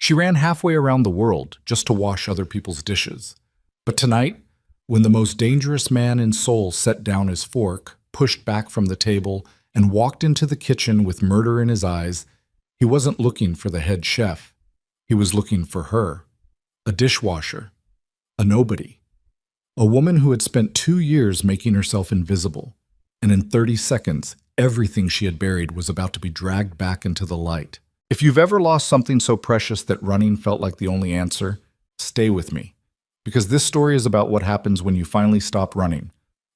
She ran halfway around the world just to wash other people's dishes. But tonight, when the most dangerous man in Seoul set down his fork, pushed back from the table, and walked into the kitchen with murder in his eyes, he wasn't looking for the head chef. He was looking for her, a dishwasher, a nobody, a woman who had spent 2 years making herself invisible, and in 30 seconds, everything she had buried was about to be dragged back into the light. If you've ever lost something so precious that running felt like the only answer, stay with me. Because this story is about what happens when you finally stop running.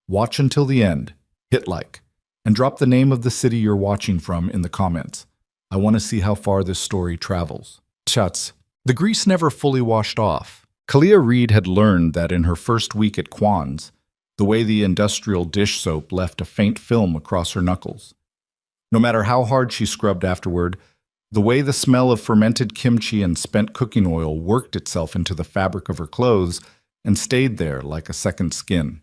Watch until the end, hit like, and drop the name of the city you're watching from in the comments. I want to see how far this story travels. Chats. The grease never fully washed off. Kalia Reed had learned that in her first week at Kwan's, the way the industrial dish soap left a faint film across her knuckles. No matter how hard she scrubbed afterward, the way the smell of fermented kimchi and spent cooking oil worked itself into the fabric of her clothes and stayed there like a second skin.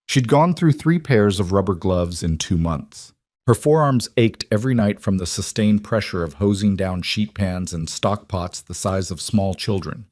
She'd gone through 3 pairs of rubber gloves in 2 months. Her forearms ached every night from the sustained pressure of hosing down sheet pans and stock pots the size of small children.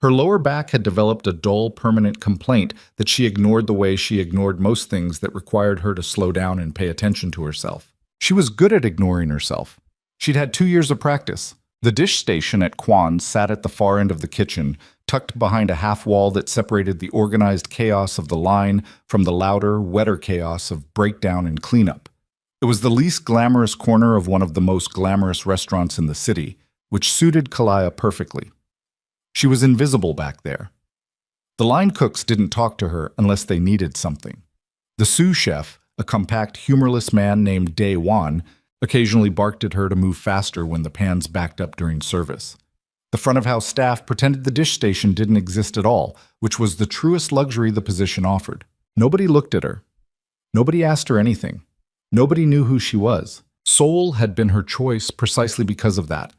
Her lower back had developed a dull, permanent complaint that she ignored the way she ignored most things that required her to slow down and pay attention to herself. She was good at ignoring herself. She'd had 2 years of practice. The dish station at Kwan's sat at the far end of the kitchen, tucked behind a half wall that separated the organized chaos of the line from the louder, wetter chaos of breakdown and cleanup. It was the least glamorous corner of one of the most glamorous restaurants in the city, which suited Kalia perfectly. She was invisible back there. The line cooks didn't talk to her unless they needed something. The sous chef, a compact, humorless man named Dae Won, occasionally barked at her to move faster when the pans backed up during service. The front-of-house staff pretended the dish station didn't exist at all, which was the truest luxury the position offered. Nobody looked at her. Nobody asked her anything. Nobody knew who she was. Seoul had been her choice precisely because of that.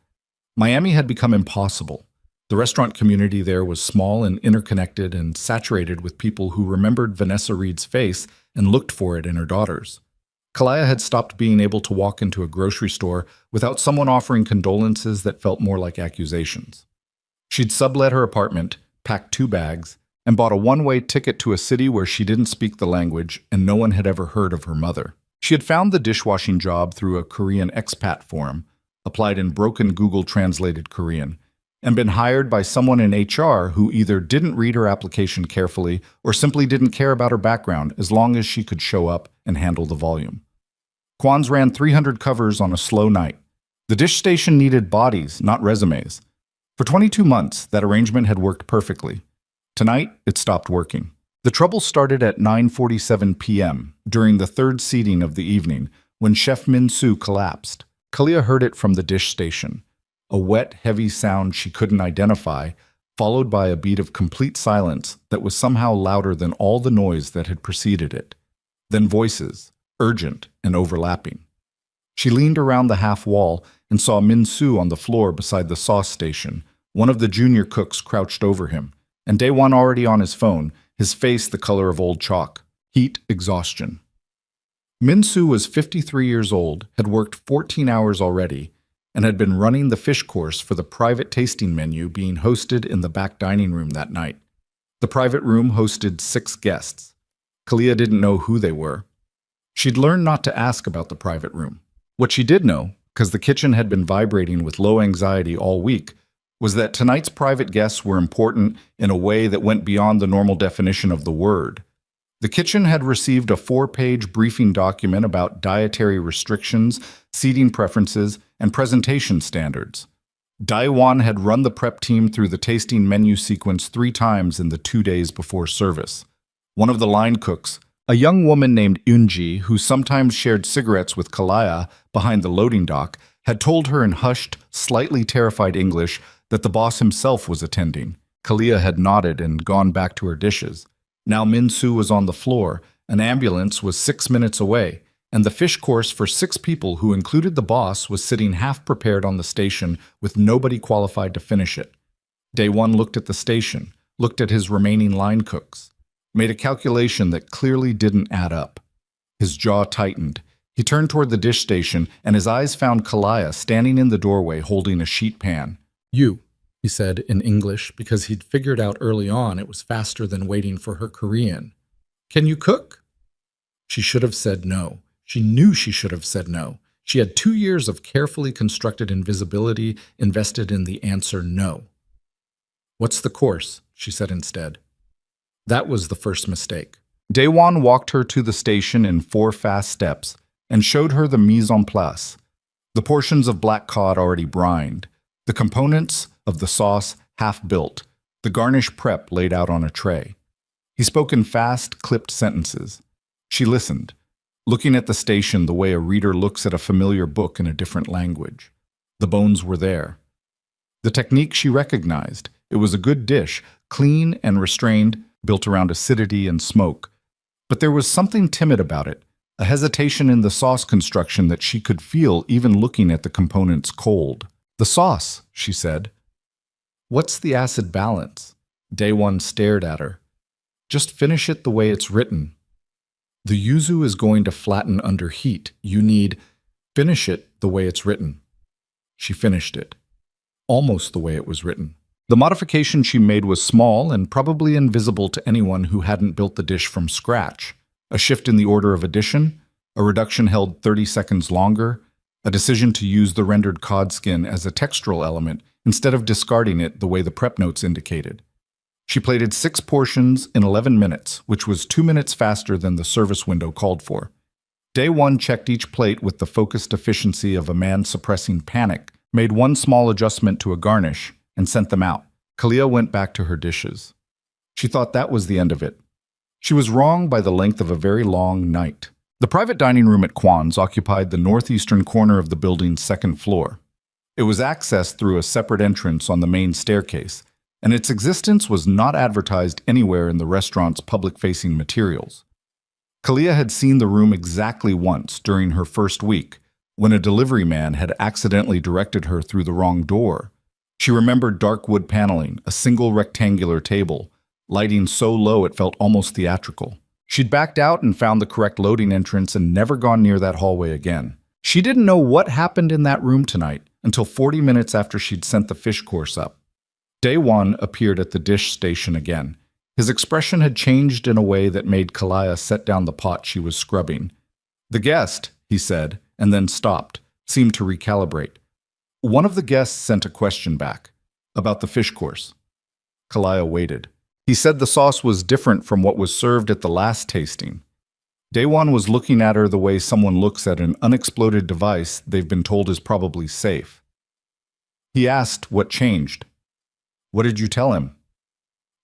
Miami had become impossible. The restaurant community there was small and interconnected and saturated with people who remembered Vanessa Reed's face and looked for it in her daughters. Kalia had stopped being able to walk into a grocery store without someone offering condolences that felt more like accusations. She'd sublet her apartment, packed 2 bags, and bought a one-way ticket to a city where she didn't speak the language and no one had ever heard of her mother. She had found the dishwashing job through a Korean expat forum, applied in broken Google-translated Korean, and been hired by someone in HR who either didn't read her application carefully or simply didn't care about her background as long as she could show up and handle the volume. Kwan's ran 300 covers on a slow night. The dish station needed bodies, not resumes. For 22 months, that arrangement had worked perfectly. Tonight, it stopped working. The trouble started at 9:47 p.m., during the 3rd seating of the evening, when Chef Min-soo collapsed. Kalia heard it from the dish station. A wet, heavy sound she couldn't identify, followed by a beat of complete silence that was somehow louder than all the noise that had preceded it. Then voices, urgent and overlapping. She leaned around the half wall and saw Min-soo on the floor beside the sauce station. One of the junior cooks crouched over him, and Daewon already on his phone, his face the color of old chalk. Heat, exhaustion. Min-soo was 53 years old, had worked 14 hours already, and had been running the fish course for the private tasting menu being hosted in the back dining room that night. The private room hosted 6 guests. Kalia didn't know who they were. She'd learned not to ask about the private room. What she did know, because the kitchen had been vibrating with low anxiety all week, was that tonight's private guests were important in a way that went beyond the normal definition of the word. The kitchen had received a 4-page briefing document about dietary restrictions, seating preferences, and presentation standards. Daewon had run the prep team through the tasting menu sequence 3 times in the 2 days before service. One of the line cooks, a young woman named Eunji, who sometimes shared cigarettes with Kalia behind the loading dock, had told her in hushed, slightly terrified English that the boss himself was attending. Kalia had nodded and gone back to her dishes. Now Min-soo was on the floor, an ambulance was 6 minutes away, and the fish course for 6 people who included the boss was sitting half-prepared on the station with nobody qualified to finish it. Daewon looked at the station, looked at his remaining line cooks, made a calculation that clearly didn't add up. His jaw tightened. He turned toward the dish station, and his eyes found Kalia standing in the doorway holding a sheet pan. You, he said in English because he'd figured out early on it was faster than waiting for her Korean. Can you cook? She should have said no. She knew she should have said no. She had 2 years of carefully constructed invisibility invested in the answer no. What's the course? She said instead. That was the first mistake. Daewon walked her to the station in 4 fast steps and showed her the mise en place. The portions of black cod already brined, the components of the sauce half-built, the garnish prep laid out on a tray. He spoke in fast, clipped sentences. She listened, looking at the station the way a reader looks at a familiar book in a different language. The bones were there. The technique she recognized. It was a good dish, clean and restrained, built around acidity and smoke. But there was something timid about it, a hesitation in the sauce construction that she could feel even looking at the components cold. The sauce, she said. What's the acid balance? Daewon stared at her. Just finish it the way it's written. The yuzu is going to flatten under heat. You need finish it the way it's written. She finished it. Almost the way it was written. The modification she made was small and probably invisible to anyone who hadn't built the dish from scratch. A shift in the order of addition, a reduction held 30 seconds longer, a decision to use the rendered cod skin as a textural element instead of discarding it the way the prep notes indicated. She plated 6 portions in 11 minutes, which was 2 minutes faster than the service window called for. Daewon checked each plate with the focused efficiency of a man suppressing panic, made one small adjustment to a garnish, and sent them out. Kalia went back to her dishes. She thought that was the end of it. She was wrong by the length of a very long night. The private dining room at Kwan's occupied the northeastern corner of the building's 2nd floor. It was accessed through a separate entrance on the main staircase, and its existence was not advertised anywhere in the restaurant's public-facing materials. Kalia had seen the room exactly once during her first week, when a delivery man had accidentally directed her through the wrong door. She remembered dark wood paneling, a single rectangular table, lighting so low it felt almost theatrical. She'd backed out and found the correct loading entrance and never gone near that hallway again. She didn't know what happened in that room tonight until 40 minutes after she'd sent the fish course up. Daewon appeared at the dish station again. His expression had changed in a way that made Kalia set down the pot she was scrubbing. The guest, he said, and then stopped, seemed to recalibrate. One of the guests sent a question back, about the fish course. Kalia waited. He said the sauce was different from what was served at the last tasting. Daewon was looking at her the way someone looks at an unexploded device they've been told is probably safe. He asked what changed. What did you tell him?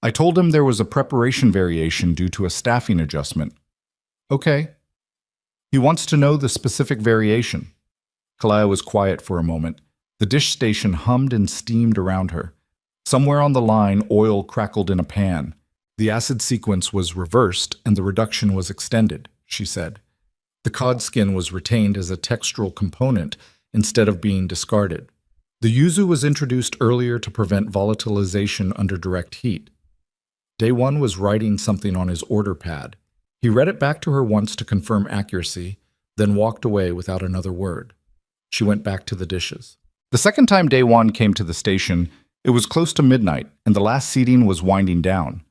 I told him there was a preparation variation due to a staffing adjustment. Okay. He wants to know the specific variation. Kalia was quiet for a moment. The dish station hummed and steamed around her. Somewhere on the line, oil crackled in a pan. The acid sequence was reversed and the reduction was extended, she said. The cod skin was retained as a textural component instead of being discarded. The yuzu was introduced earlier to prevent volatilization under direct heat. Daewon was writing something on his order pad. He read it back to her once to confirm accuracy, then walked away without another word. She went back to the dishes. The second time Daewon came to the station, it was close to midnight, and the last seating was winding down.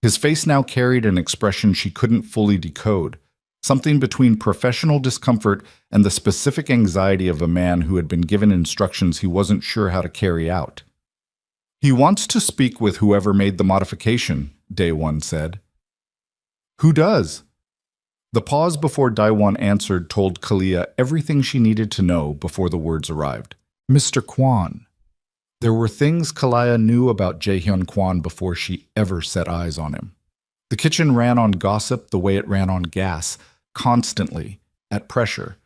His face now carried an expression she couldn't fully decode, something between professional discomfort and the specific anxiety of a man who had been given instructions he wasn't sure how to carry out. He wants to speak with whoever made the modification, Daewon said. Who does? The pause before Daewon answered told Kalia everything she needed to know before the words arrived. Mr. Kwan. There were things Kalia knew about Jaehyun Kwan before she ever set eyes on him. The kitchen ran on gossip the way it ran on gas, constantly, at pressure,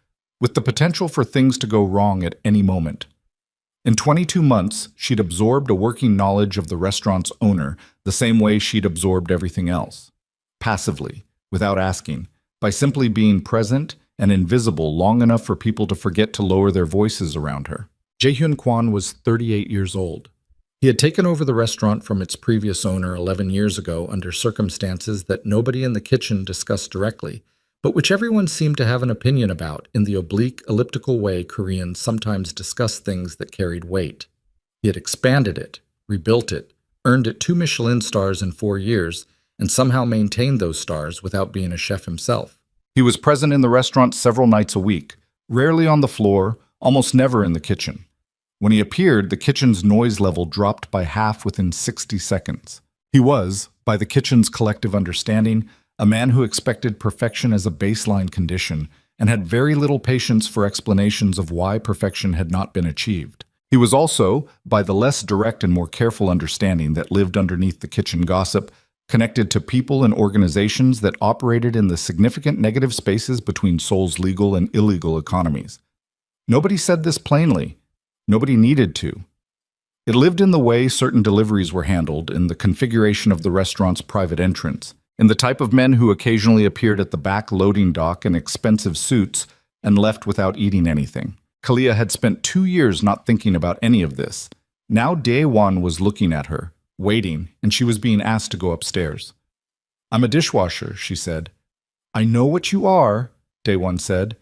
with the potential for things to go wrong at any moment. In 22 months, she'd absorbed a working knowledge of the restaurant's owner the same way she'd absorbed everything else. Passively, without asking, by simply being present and invisible long enough for people to forget to lower their voices around her. Jaehyun Kwan was 38 years old. He had taken over the restaurant from its previous owner 11 years ago under circumstances that nobody in the kitchen discussed directly, but which everyone seemed to have an opinion about in the oblique, elliptical way Koreans sometimes discuss things that carried weight. He had expanded it, rebuilt it, earned it 2 Michelin stars in 4 years, and somehow maintained those stars without being a chef himself. He was present in the restaurant several nights a week, rarely on the floor, almost never in the kitchen. When he appeared, the kitchen's noise level dropped by half within 60 seconds. He was, by the kitchen's collective understanding, a man who expected perfection as a baseline condition and had very little patience for explanations of why perfection had not been achieved. He was also, by the less direct and more careful understanding that lived underneath the kitchen gossip, connected to people and organizations that operated in the significant negative spaces between Seoul's legal and illegal economies. Nobody said this plainly. Nobody needed to. It lived in the way certain deliveries were handled, in the configuration of the restaurant's private entrance, in the type of men who occasionally appeared at the back loading dock in expensive suits and left without eating anything. Kalia had spent 2 years not thinking about any of this. Now Daewon was looking at her, waiting, and she was being asked to go upstairs. "I'm a dishwasher," she said. "I know what you are," Daewon said.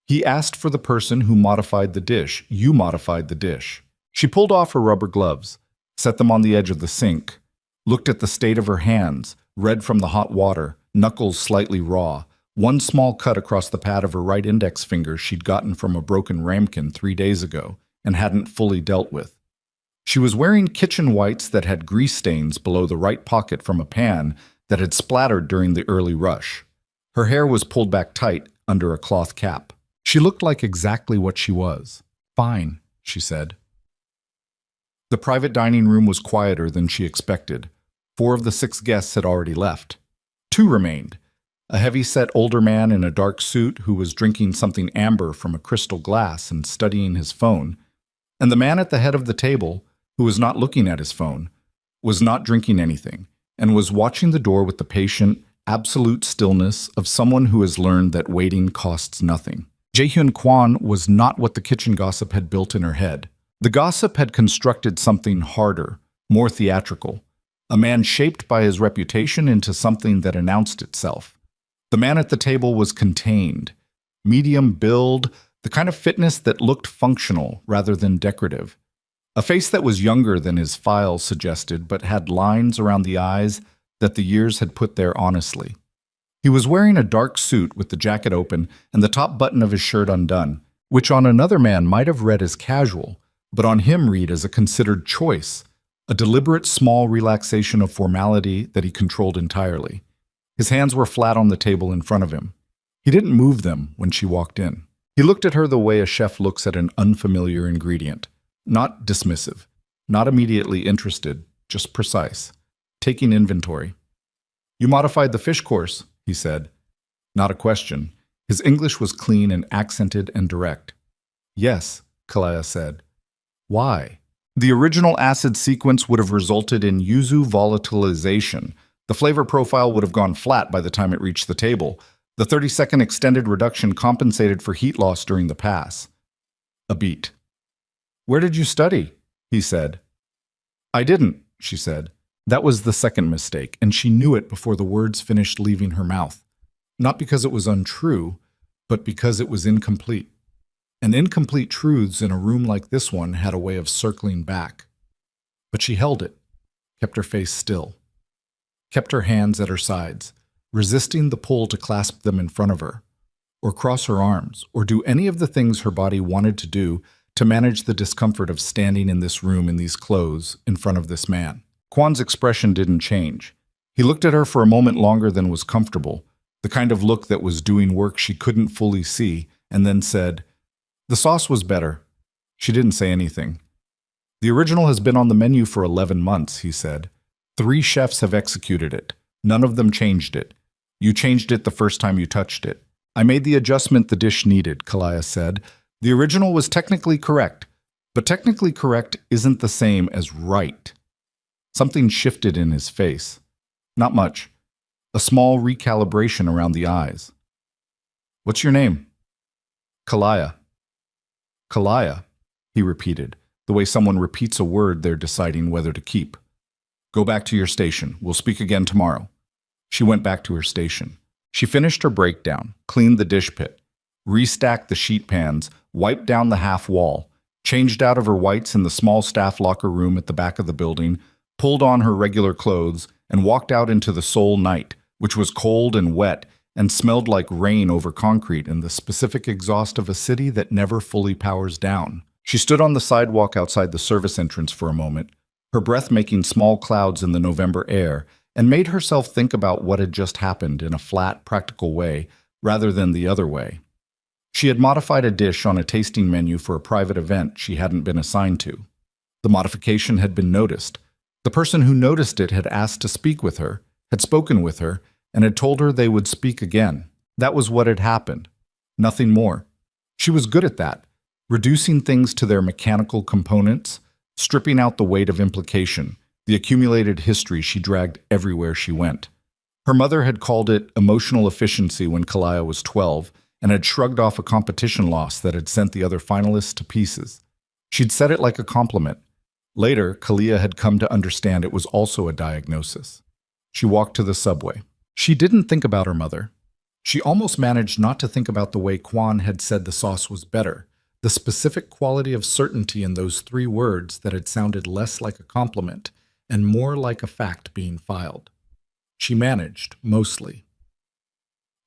"He asked for the person who modified the dish. You modified the dish." She pulled off her rubber gloves, set them on the edge of the sink, looked at the state of her hands, red from the hot water, knuckles slightly raw, one small cut across the pad of her right index finger she'd gotten from a broken ramekin 3 days ago and hadn't fully dealt with. She was wearing kitchen whites that had grease stains below the right pocket from a pan that had splattered during the early rush. Her hair was pulled back tight under a cloth cap. She looked like exactly what she was. "Fine," she said. The private dining room was quieter than she expected. 4 of the 6 guests had already left. 2 remained. A heavy-set older man in a dark suit who was drinking something amber from a crystal glass and studying his phone, and the man at the head of the table, who was not looking at his phone, was not drinking anything, and was watching the door with the patient, absolute stillness of someone who has learned that waiting costs nothing. Jaehyun Kwon was not what the kitchen gossip had built in her head. The gossip had constructed something harder, more theatrical, a man shaped by his reputation into something that announced itself. The man at the table was contained, medium build, the kind of fitness that looked functional rather than decorative. A face that was younger than his file suggested, but had lines around the eyes that the years had put there honestly. He was wearing a dark suit with the jacket open and the top button of his shirt undone, which on another man might have read as casual, but on him read as a considered choice, a deliberate small relaxation of formality that he controlled entirely. His hands were flat on the table in front of him. He didn't move them when she walked in. He looked at her the way a chef looks at an unfamiliar ingredient. Not dismissive, not immediately interested, just precise, taking inventory. "You modified the fish course," he said. Not a question. His English was clean and accented and direct. "Yes," Kalaya said. "Why?" The original acid sequence would have resulted in yuzu volatilization. The flavor profile would have gone flat by the time it reached the table. The 30-second extended reduction compensated for heat loss during the pass. A beat. "Where did you study?" he said. "I didn't," she said. That was the second mistake, and she knew it before the words finished leaving her mouth. Not because it was untrue, but because it was incomplete. And incomplete truths in a room like this one had a way of circling back. But she held it, kept her face still, kept her hands at her sides, resisting the pull to clasp them in front of her, or cross her arms, or do any of the things her body wanted to do to manage the discomfort of standing in this room in these clothes in front of this man. Kwon's expression didn't change. He looked at her for a moment longer than was comfortable, the kind of look that was doing work she couldn't fully see, and then said, "The sauce was better." She didn't say anything. "The original has been on the menu for 11 months, he said. 3 chefs have executed it. None of them changed it. You changed it the first time you touched it. I made the adjustment the dish needed," Kalaya said. "The original was technically correct, but technically correct isn't the same as right." Something shifted in his face. Not much. A small recalibration around the eyes. "What's your name?" "Kalaya." "Kalaya," he repeated, the way someone repeats a word they're deciding whether to keep. "Go back to your station. We'll speak again tomorrow." She went back to her station. She finished her breakdown, cleaned the dish pit, restacked the sheet pans, wiped down the half wall, changed out of her whites in the small staff locker room at the back of the building, pulled on her regular clothes, and walked out into the Seoul night, which was cold and wet and smelled like rain over concrete and the specific exhaust of a city that never fully powers down. She stood on the sidewalk outside the service entrance for a moment, her breath making small clouds in the November air, and made herself think about what had just happened in a flat, practical way rather than the other way. She had modified a dish on a tasting menu for a private event she hadn't been assigned to. The modification had been noticed. The person who noticed it had asked to speak with her, had spoken with her, and had told her they would speak again. That was what had happened. Nothing more. She was good at that, reducing things to their mechanical components, stripping out the weight of implication, the accumulated history she dragged everywhere she went. Her mother had called it emotional efficiency when Kalia was 12, and had shrugged off a competition loss that had sent the other finalists to pieces. She'd said it like a compliment. Later, Kalia had come to understand it was also a diagnosis. She walked to the subway. She didn't think about her mother. She almost managed not to think about the way Kwon had said the sauce was better, the specific quality of certainty in those 3 words that had sounded less like a compliment and more like a fact being filed. She managed, mostly.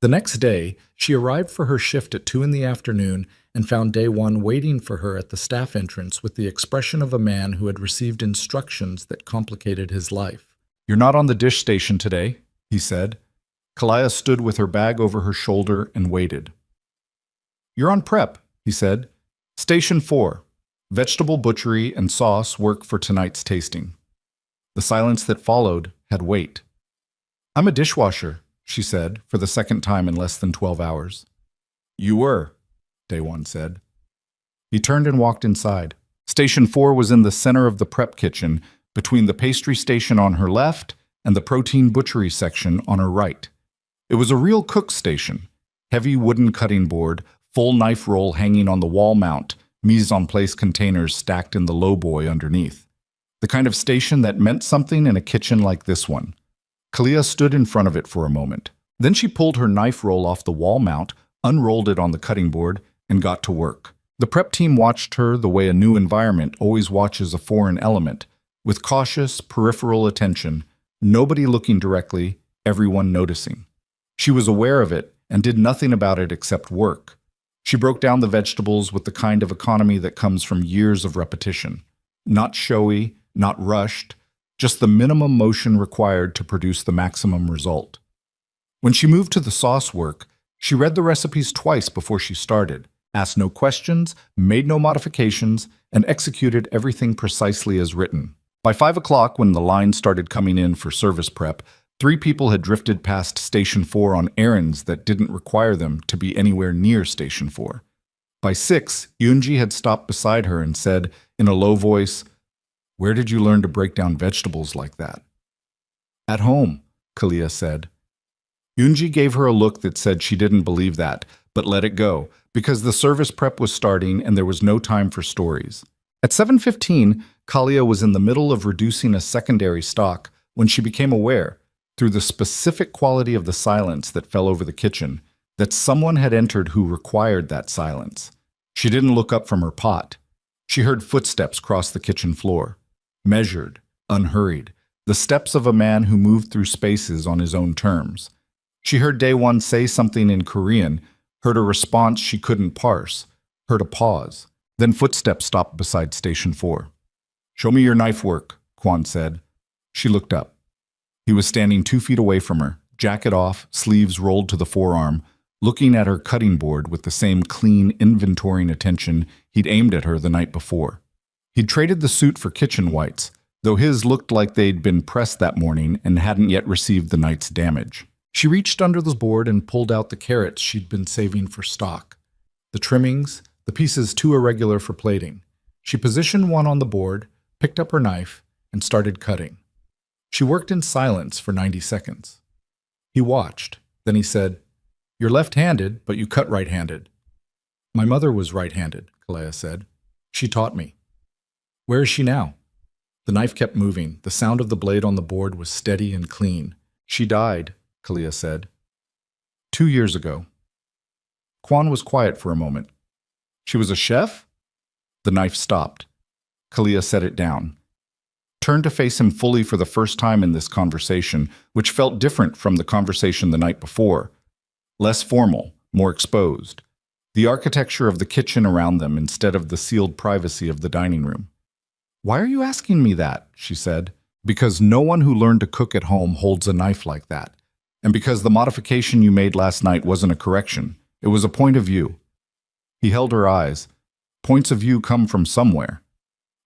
The next day, she arrived for her shift at 2 in the afternoon and found Day One waiting for her at the staff entrance with the expression of a man who had received instructions that complicated his life. "You're not on the dish station today," he said. Kalia stood with her bag over her shoulder and waited. "You're on prep," he said. "Station 4. Vegetable butchery and sauce work for tonight's tasting." The silence that followed had weight. "I'm a dishwasher," she said, for the second time in less than 12 hours. "You were," Day One said. He turned and walked inside. Station 4 was in the center of the prep kitchen, between the pastry station on her left and the protein butchery section on her right. It was a real cook station. Heavy wooden cutting board, full knife roll hanging on the wall mount, mise-en-place containers stacked in the lowboy underneath. The kind of station that meant something in a kitchen like this one. Kalia stood in front of it for a moment. Then she pulled her knife roll off the wall mount, unrolled it on the cutting board, and got to work. The prep team watched her the way a new environment always watches a foreign element, with cautious, peripheral attention, nobody looking directly, everyone noticing. She was aware of it and did nothing about it except work. She broke down the vegetables with the kind of economy that comes from years of repetition. Not showy, not rushed, just the minimum motion required to produce the maximum result. When she moved to the sauce work, she read the recipes twice before she started, asked no questions, made no modifications, and executed everything precisely as written. By 5 o'clock, when the line started coming in for service prep, 3 people had drifted past Station 4 on errands that didn't require them to be anywhere near Station 4. By 6, Yoonji had stopped beside her and said, in a low voice, "Where did you learn to break down vegetables like that?" "At home," Kalia said. Yoonji gave her a look that said she didn't believe that, but let it go, because the service prep was starting and there was no time for stories. At 7:15, Kalia was in the middle of reducing a secondary stock when she became aware, through the specific quality of the silence that fell over the kitchen, that someone had entered who required that silence. She didn't look up from her pot. She heard footsteps cross the kitchen floor. Measured, unhurried, the steps of a man who moved through spaces on his own terms. She heard Day One say something in Korean, heard a response she couldn't parse, heard a pause. Then footsteps stopped beside Station 4. "Show me your knife work," Kwon said. She looked up. He was standing 2 feet away from her, jacket off, sleeves rolled to the forearm, looking at her cutting board with the same clean, inventorying attention he'd aimed at her the night before. He'd traded the suit for kitchen whites, though his looked like they'd been pressed that morning and hadn't yet received the night's damage. She reached under the board and pulled out the carrots she'd been saving for stock. The trimmings, the pieces too irregular for plating. She positioned one on the board, picked up her knife, and started cutting. She worked in silence for 90 seconds. He watched. Then he said, "You're left-handed, but you cut right-handed." "My mother was right-handed," Kalia said. "She taught me." "Where is she now?" The knife kept moving. The sound of the blade on the board was steady and clean. "She died," Kalia said. 2 years ago." Kwon was quiet for a moment. "She was a chef?" The knife stopped. Kalia set it down, turned to face him fully for the first time in this conversation, which felt different from the conversation the night before. Less formal, more exposed. The architecture of the kitchen around them instead of the sealed privacy of the dining room. "Why are you asking me that?" she said. "Because no one who learned to cook at home holds a knife like that. And because the modification you made last night wasn't a correction. It was a point of view." He held her eyes. Points of view come from somewhere.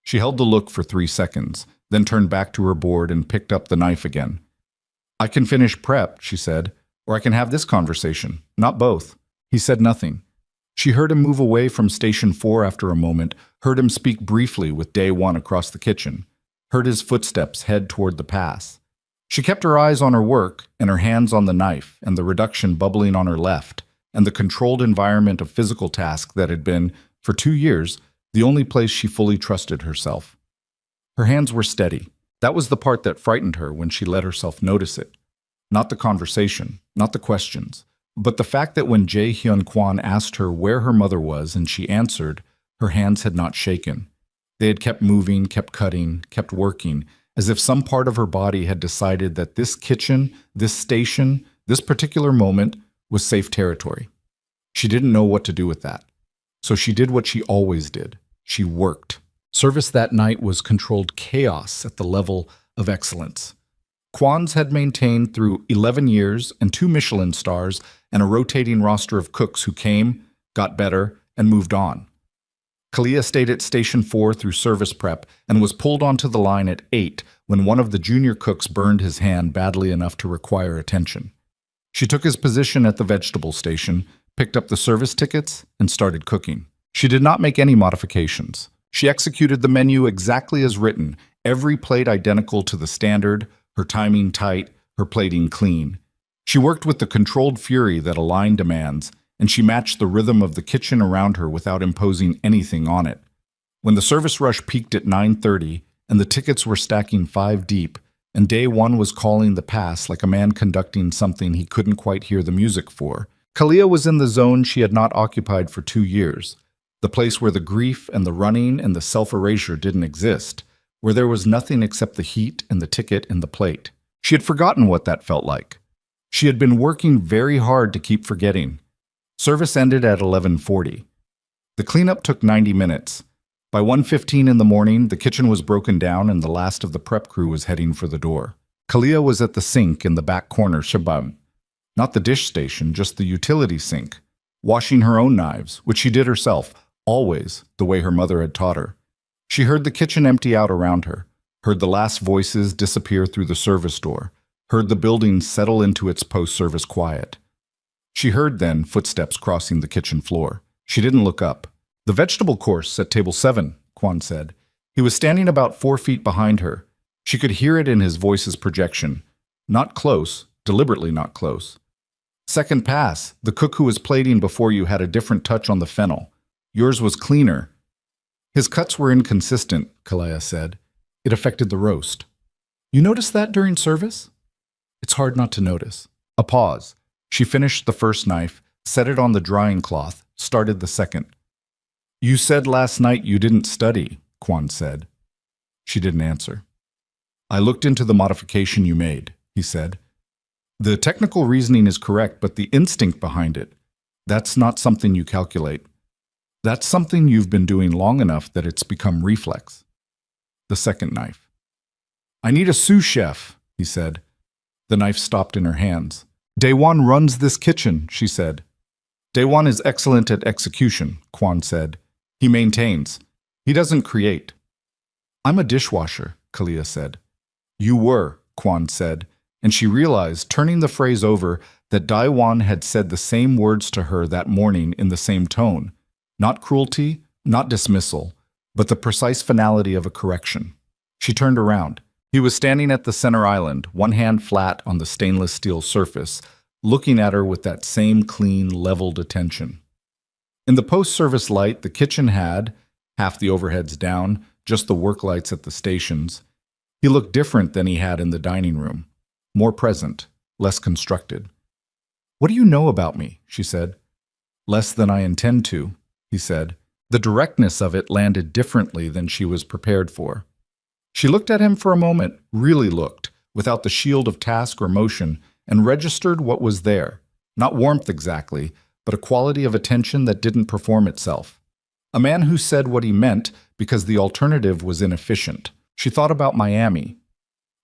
She held the look for 3 seconds, then turned back to her board and picked up the knife again. "I can finish prep," she said, "or I can have this conversation. Not both." He said nothing. She heard him move away from Station 4 after a moment, heard him speak briefly with Day 1 across the kitchen, heard his footsteps head toward the pass. She kept her eyes on her work and her hands on the knife and the reduction bubbling on her left and the controlled environment of physical task that had been, for 2 years, the only place she fully trusted herself. Her hands were steady. That was the part that frightened her when she let herself notice it. Not the conversation, not the questions, but the fact that when Jae Hyun Kwan asked her where her mother was and she answered, her hands had not shaken. They had kept moving, kept cutting, kept working, as if some part of her body had decided that this kitchen, this station, this particular moment was safe territory. She didn't know what to do with that. So she did what she always did. She worked. Service that night was controlled chaos at the level of excellence. Kwan's had maintained through 11 years and 2 Michelin stars and a rotating roster of cooks who came, got better, and moved on. Kalia stayed at Station 4 through service prep and was pulled onto the line at 8 when one of the junior cooks burned his hand badly enough to require attention. She took his position at the vegetable station, picked up the service tickets, and started cooking. She did not make any modifications. She executed the menu exactly as written, every plate identical to the standard, her timing tight, her plating clean. She worked with the controlled fury that a line demands, and she matched the rhythm of the kitchen around her without imposing anything on it. When the service rush peaked at 9:30 and the tickets were stacking 5 deep, and Day 1 was calling the pass like a man conducting something he couldn't quite hear the music for, Kalia was in the zone she had not occupied for 2 years, the place where the grief and the running and the self-erasure didn't exist, where there was nothing except the heat and the ticket and the plate. She had forgotten what that felt like. She had been working very hard to keep forgetting. Service ended at 11:40. The cleanup took 90 minutes. By 1:15 in the morning, the kitchen was broken down and the last of the prep crew was heading for the door. Kalia was at the sink in the back corner, Shabam. Not the dish station, just the utility sink, washing her own knives, which she did herself, always, the way her mother had taught her. She heard the kitchen empty out around her, heard the last voices disappear through the service door, heard the building settle into its post-service quiet. She heard, then, footsteps crossing the kitchen floor. She didn't look up. "The vegetable course at table 7, Kwan said. He was standing about 4 feet behind her. She could hear it in his voice's projection. Not close, deliberately not close. "Second pass. The cook who was plating before you had a different touch on the fennel. Yours was cleaner." "His cuts were inconsistent," Kalia said. "It affected the roast." "You noticed that during service?" "It's hard not to notice." A pause. She finished the first knife, set it on the drying cloth, started the second. "You said last night you didn't study," Kwan said. She didn't answer. "I looked into the modification you made," he said. "The technical reasoning is correct, but the instinct behind it, that's not something you calculate. That's something you've been doing long enough that it's become reflex." The second knife. "I need a sous chef," he said. The knife stopped in her hands. "Day 1 runs this kitchen," she said. "Day 1 is excellent at execution," Kwan said. "He maintains. He doesn't create." "I'm a dishwasher," Kalia said. "You were," Kwan said, and she realized, turning the phrase over, that Daiwan had said the same words to her that morning in the same tone. Not cruelty, not dismissal, but the precise finality of a correction. She turned around. He was standing at the center island, one hand flat on the stainless steel surface, looking at her with that same clean, leveled attention. In the post-service light, the kitchen had, half the overheads down, just the work lights at the stations. He looked different than he had in the dining room. More present, less constructed. "What do you know about me?" she said. "Less than I intend to," he said. The directness of it landed differently than she was prepared for. She looked at him for a moment, really looked, without the shield of task or motion, and registered what was there. Not warmth exactly, but a quality of attention that didn't perform itself. A man who said what he meant because the alternative was inefficient. She thought about Miami.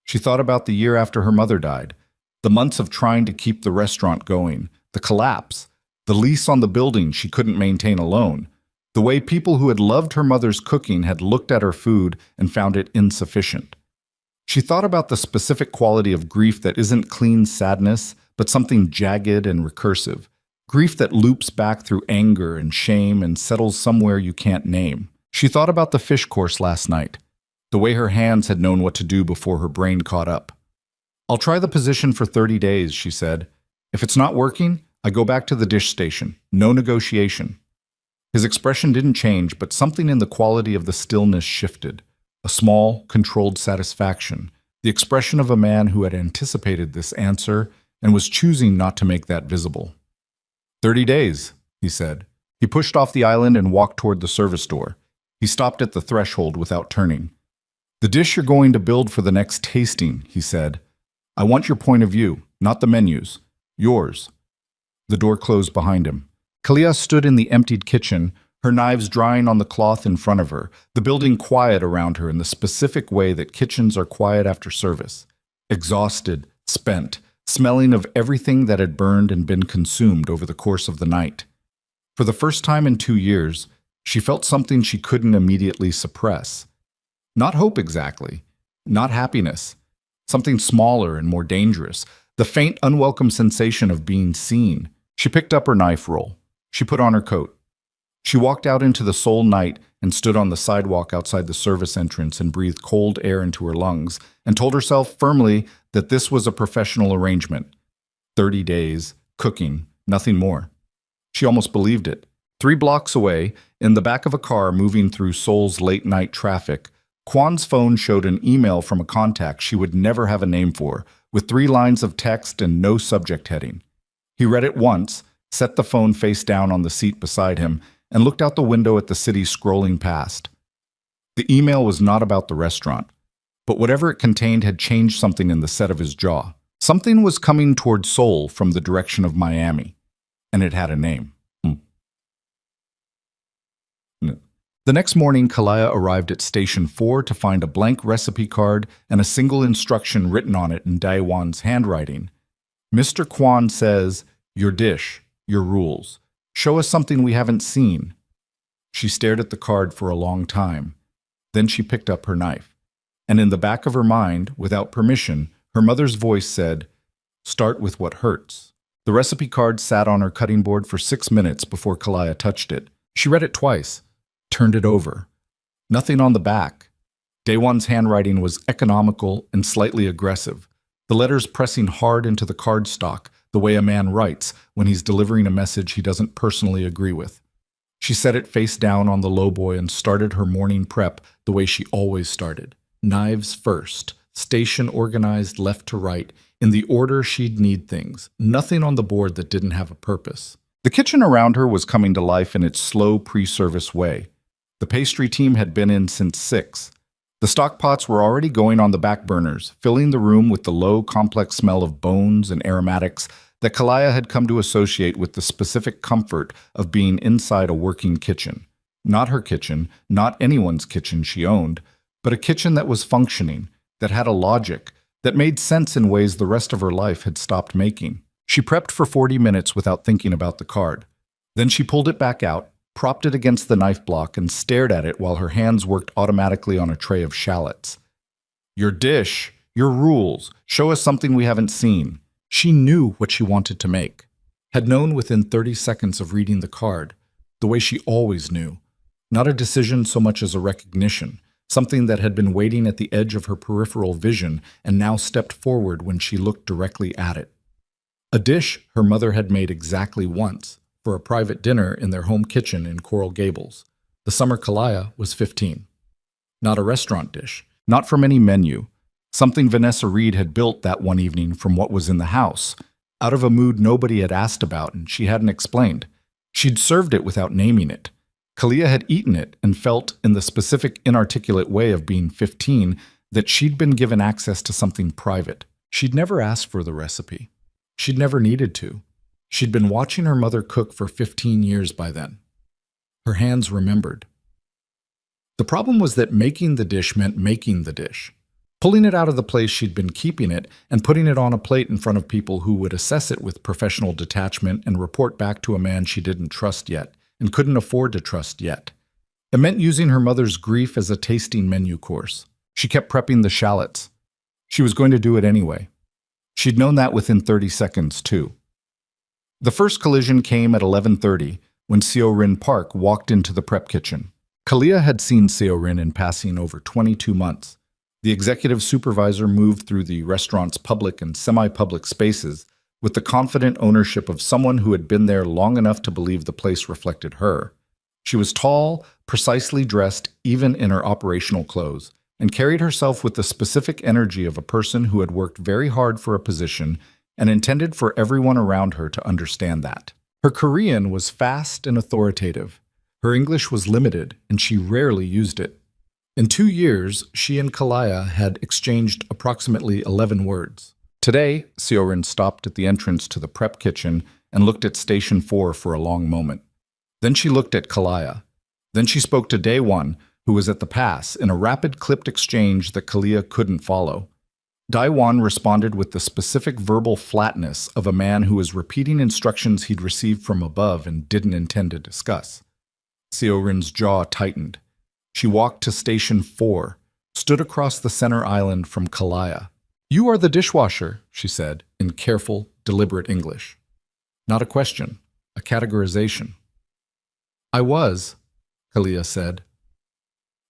She thought about the year after her mother died, the months of trying to keep the restaurant going, the collapse, the lease on the building she couldn't maintain alone, the way people who had loved her mother's cooking had looked at her food and found it insufficient. She thought about the specific quality of grief that isn't clean sadness, but something jagged and recursive. Grief that loops back through anger and shame and settles somewhere you can't name. She thought about the fish course last night, the way her hands had known what to do before her brain caught up. "I'll try the position for 30 days, she said. "If it's not working, I go back to the dish station. No negotiation." His expression didn't change, but something in the quality of the stillness shifted. A small, controlled satisfaction, the expression of a man who had anticipated this answer and was choosing not to make that visible. 30 days, he said. He pushed off the island and walked toward the service door. He stopped at the threshold without turning. "The dish you're going to build for the next tasting," he said. "I want your point of view, not the menus. Yours." The door closed behind him. Kalia stood in the emptied kitchen, her knives drying on the cloth in front of her, the building quiet around her in the specific way that kitchens are quiet after service. Exhausted, spent, smelling of everything that had burned and been consumed over the course of the night. For the first time in 2 years, she felt something she couldn't immediately suppress. Not hope exactly, not happiness, something smaller and more dangerous, the faint, unwelcome sensation of being seen. She picked up her knife roll. She put on her coat. She walked out into the Seoul night and stood on the sidewalk outside the service entrance and breathed cold air into her lungs and told herself firmly that this was a professional arrangement. 30 days, cooking, nothing more. She almost believed it. 3 blocks away, in the back of a car moving through Seoul's late-night traffic, Kwan's phone showed an email from a contact she would never have a name for, with 3 lines of text and no subject heading. He read it once, set the phone face down on the seat beside him, and looked out the window at the city scrolling past. The email was not about the restaurant, but whatever it contained had changed something in the set of his jaw. Something was coming toward Seoul from the direction of Miami, and it had a name. The next morning, Kalaya arrived at Station 4 to find a blank recipe card and a single instruction written on it in Daewon's handwriting. "Mr. Kwan says, your dish, your rules. Show us something we haven't seen." She stared at the card for a long time. Then she picked up her knife. And in the back of her mind, without permission, her mother's voice said, "Start with what hurts." The recipe card sat on her cutting board for 6 minutes before Kalaya touched it. She read it twice, turned it over. Nothing on the back. Daewon's handwriting was economical and slightly aggressive, the letters pressing hard into the cardstock, the way a man writes when he's delivering a message he doesn't personally agree with. She set it face down on the lowboy and started her morning prep the way she always started. Knives first, station organized left to right, in the order she'd need things, nothing on the board that didn't have a purpose. The kitchen around her was coming to life in its slow pre-service way. The pastry team had been in since 6. The stock pots were already going on the back burners, filling the room with the low, complex smell of bones and aromatics that Kalaya had come to associate with the specific comfort of being inside a working kitchen. Not her kitchen, not anyone's kitchen she owned, but a kitchen that was functioning, that had a logic, that made sense in ways the rest of her life had stopped making. She prepped for 40 minutes without thinking about the card. Then she pulled it back out, propped it against the knife block, and stared at it while her hands worked automatically on a tray of shallots. "Your dish, your rules, show us something we haven't seen." She knew what she wanted to make, had known within 30 seconds of reading the card, the way she always knew. Not a decision so much as a recognition, something that had been waiting at the edge of her peripheral vision and now stepped forward when she looked directly at it. A dish her mother had made exactly once, for a private dinner in their home kitchen in Coral Gables. The summer Kalaya was 15. Not a restaurant dish, not from any menu. Something Vanessa Reed had built that one evening from what was in the house, out of a mood nobody had asked about and she hadn't explained. She'd served it without naming it. Kalia had eaten it and felt, in the specific inarticulate way of being 15, that she'd been given access to something private. She'd never asked for the recipe. She'd never needed to. She'd been watching her mother cook for 15 years by then. Her hands remembered. The problem was that making the dish meant making the dish. Pulling it out of the place she'd been keeping it and putting it on a plate in front of people who would assess it with professional detachment and report back to a man she didn't trust yet and couldn't afford to trust yet. It meant using her mother's grief as a tasting menu course. She kept prepping the shallots. She was going to do it anyway. She'd known that within 30 seconds, too. The first collision came at 11:30 when Seo-Rin Park walked into the prep kitchen. Kalia had seen Seo-Rin in passing over 22 months. The executive supervisor moved through the restaurant's public and semi-public spaces with the confident ownership of someone who had been there long enough to believe the place reflected her. She was tall, precisely dressed even in her operational clothes, and carried herself with the specific energy of a person who had worked very hard for a position and intended for everyone around her to understand that. Her Korean was fast and authoritative. Her English was limited, and she rarely used it. In 2 years, she and Kalia had exchanged approximately 11 words. Today, Seo-Rin stopped at the entrance to the prep kitchen and looked at Station 4 for a long moment. Then she looked at Kalia. Then she spoke to Dae-won, who was at the pass, in a rapid clipped exchange that Kalia couldn't follow. Dae-won responded with the specific verbal flatness of a man who was repeating instructions he'd received from above and didn't intend to discuss. Seo-Rin's jaw tightened. She walked to Station 4, stood across the center island from Kalia. "You are the dishwasher," she said, in careful, deliberate English. Not a question, a categorization. "I was," Kalia said.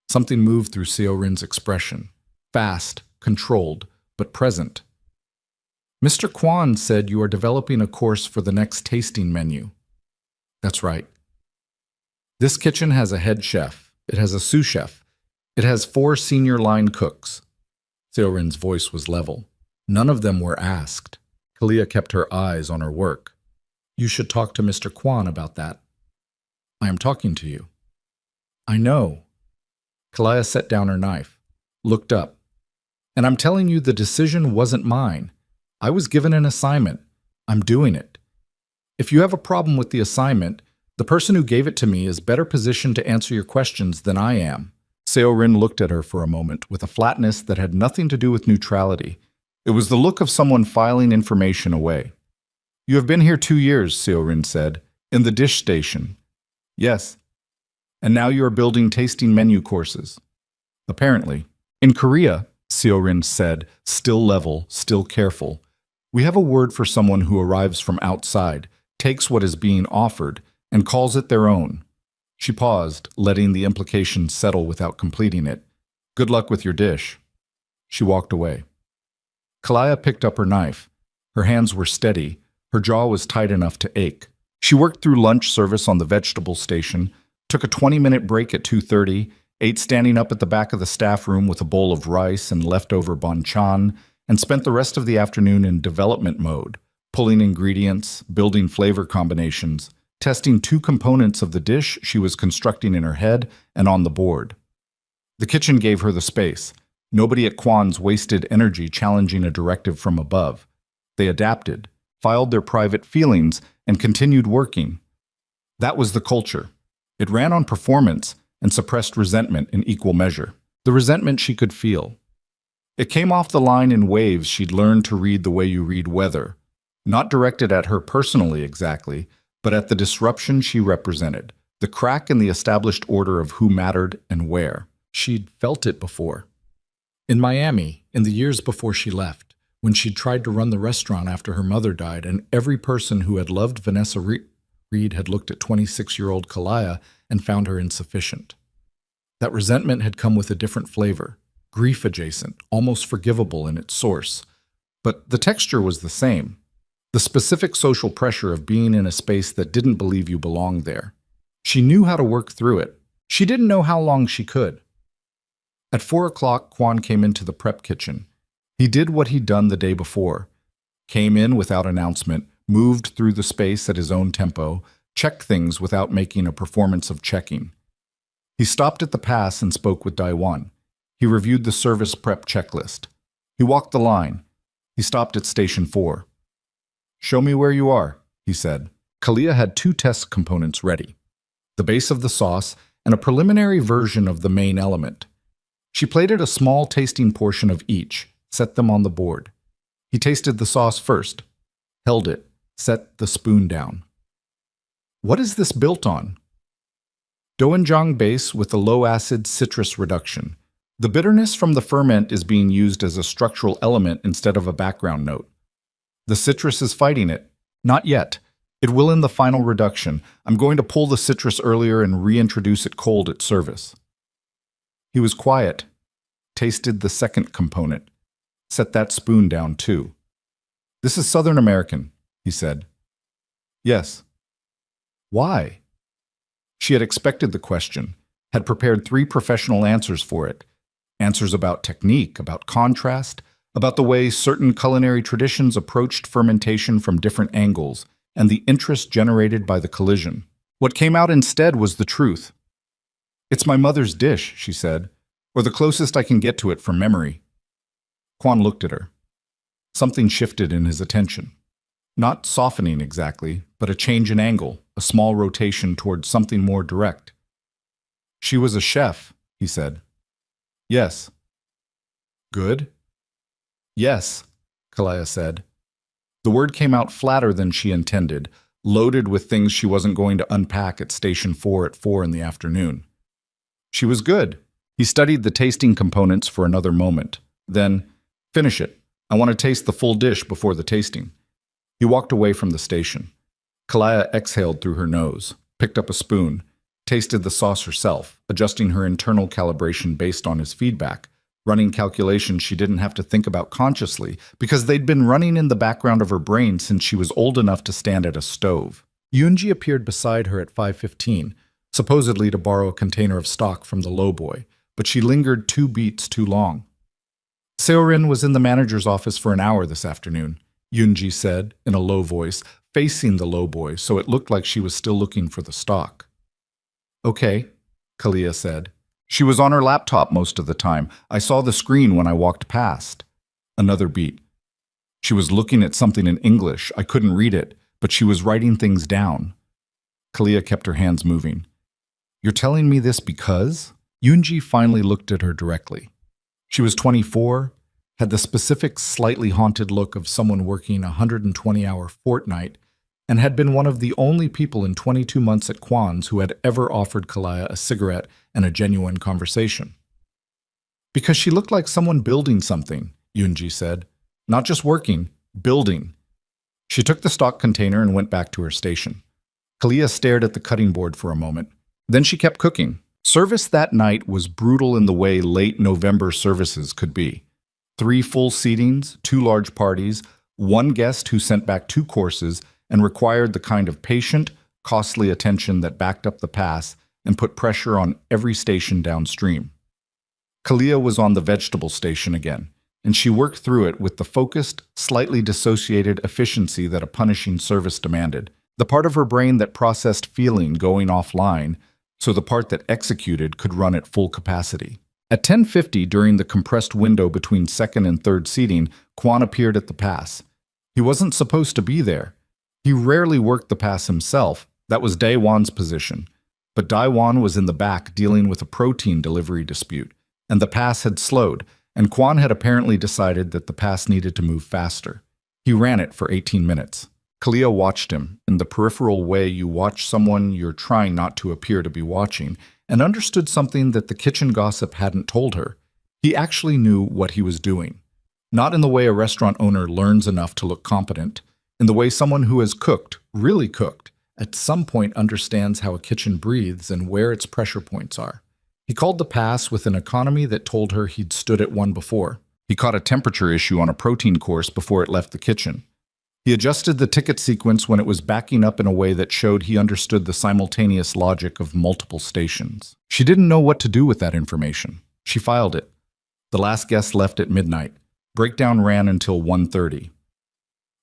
Something moved through Seo-Rin's expression, fast, controlled, but present. "Mr. Kwon said you are developing a course for the next tasting menu." "That's right. This kitchen has a head chef. It has a sous chef. It has 4 senior line cooks." Seo-Rin's voice was level. None of them were asked. Kalia kept her eyes on her work. "You should talk to Mr. Kwon about that." "I am talking to you." "I know." Kalia set down her knife, looked up. "And I'm telling you the decision wasn't mine. I was given an assignment. I'm doing it. If you have a problem with the assignment, the person who gave it to me is better positioned to answer your questions than I am." Seo-Rin looked at her for a moment with a flatness that had nothing to do with neutrality. It was the look of someone filing information away. "You have been here 2 years, Seo-Rin said, in the dish station." "Yes. And now you are building tasting menu courses." "Apparently." "In Korea," Seo-Rin said, still level, still careful, "we have a word for someone who arrives from outside, takes what is being offered, and calls it their own." She paused, letting the implication settle without completing it. "Good luck with your dish." She walked away. Kalia picked up her knife. Her hands were steady. Her jaw was tight enough to ache. She worked through lunch service on the vegetable station, took a 20-minute break at 2:30, ate standing up at the back of the staff room with a bowl of rice and leftover banchan, and spent the rest of the afternoon in development mode, pulling ingredients, building flavor combinations, testing 2 components of the dish she was constructing in her head and on the board. The kitchen gave her the space. Nobody at Kwon's wasted energy challenging a directive from above. They adapted, filed their private feelings, and continued working. That was the culture. It ran on performance and suppressed resentment in equal measure. The resentment she could feel. It came off the line in waves she'd learned to read the way you read weather, not directed at her personally exactly, but at the disruption she represented, the crack in the established order of who mattered and where. She'd felt it before. In Miami, in the years before she left, when she'd tried to run the restaurant after her mother died, and every person who had loved Vanessa Reed had looked at 26-year-old Kalia and found her insufficient. That resentment had come with a different flavor, grief-adjacent, almost forgivable in its source. But the texture was the same. The specific social pressure of being in a space that didn't believe you belonged there. She knew how to work through it. She didn't know how long she could. At 4 o'clock, Kwon came into the prep kitchen. He did what he'd done the day before. Came in without announcement, moved through the space at his own tempo, checked things without making a performance of checking. He stopped at the pass and spoke with Daiwan. He reviewed the service prep checklist. He walked the line. He stopped at Station 4. "Show me where you are," he said. Kalia had 2 test components ready: the base of the sauce and a preliminary version of the main element. She plated a small tasting portion of each, set them on the board. He tasted the sauce first, held it, set the spoon down. "What is this built on?" Doenjang base with a low-acid citrus reduction. The bitterness from the ferment is being used as a structural element instead of a background note. The citrus is fighting it. Not yet. It will in the final reduction. I'm going to pull the citrus earlier and reintroduce it cold at service. He was quiet, tasted the second component, set that spoon down too. "This is Southern American," he said. "Yes." "Why?" She had expected the question, had prepared 3 professional answers for it. Answers about technique, about contrast, about the way certain culinary traditions approached fermentation from different angles, and the interest generated by the collision. What came out instead was the truth. "It's my mother's dish," she said, "or the closest I can get to it from memory." Quan looked at her. Something shifted in his attention. Not softening exactly, but a change in angle, a small rotation towards something more direct. "She was a chef," he said. "Yes." "Good?" "Yes," Kalia said. The word came out flatter than she intended, loaded with things she wasn't going to unpack at Station 4 at 4 in the afternoon. "She was good." He studied the tasting components for another moment. Then, "Finish it. I want to taste the full dish before the tasting." He walked away from the station. Kalia exhaled through her nose, picked up a spoon, tasted the sauce herself, adjusting her internal calibration based on his feedback, running calculations she didn't have to think about consciously because they'd been running in the background of her brain since she was old enough to stand at a stove. Yunji appeared beside her at 5:15, supposedly to borrow a container of stock from the lowboy, but she lingered 2 beats too long. "Seorin was in the manager's office for an hour this afternoon," Yunji said in a low voice, facing the lowboy so it looked like she was still looking for the stock. "Okay," Kalia said. "She was on her laptop most of the time. I saw the screen when I walked past." Another beat. "She was looking at something in English. I couldn't read it, but she was writing things down." Kalia kept her hands moving. "You're telling me this because?" Yunji finally looked at her directly. She was 24, had the specific slightly haunted look of someone working a 120-hour fortnight, and had been one of the only people in 22 months at Kwan's who had ever offered Kalia a cigarette and a genuine conversation. "Because she looked like someone building something," Yunji said. "Not just working, building." She took the stock container and went back to her station. Kalia stared at the cutting board for a moment. Then she kept cooking. Service that night was brutal in the way late November services could be. 3 full seatings, 2 large parties, 1 guest who sent back 2 courses and required the kind of patient, costly attention that backed up the pass and put pressure on every station downstream. Kalia was on the vegetable station again, and she worked through it with the focused, slightly dissociated efficiency that a punishing service demanded. The part of her brain that processed feeling going offline, so the part that executed could run at full capacity. At 10:50, during the compressed window between second and third seating, Quan appeared at the pass. He wasn't supposed to be there. He rarely worked the pass himself. That was Daewon's position. But Daewon was in the back dealing with a protein delivery dispute, and the pass had slowed, and Quan had apparently decided that the pass needed to move faster. He ran it for 18 minutes. Kalia watched him, in the peripheral way you watch someone you're trying not to appear to be watching, and understood something that the kitchen gossip hadn't told her. He actually knew what he was doing. Not in the way a restaurant owner learns enough to look competent, in the way someone who has cooked, really cooked, at some point understands how a kitchen breathes and where its pressure points are. He called the pass with an economy that told her he'd stood at one before. He caught a temperature issue on a protein course before it left the kitchen. He adjusted the ticket sequence when it was backing up in a way that showed he understood the simultaneous logic of multiple stations. She didn't know what to do with that information. She filed it. The last guest left at midnight. Breakdown ran until 1:30.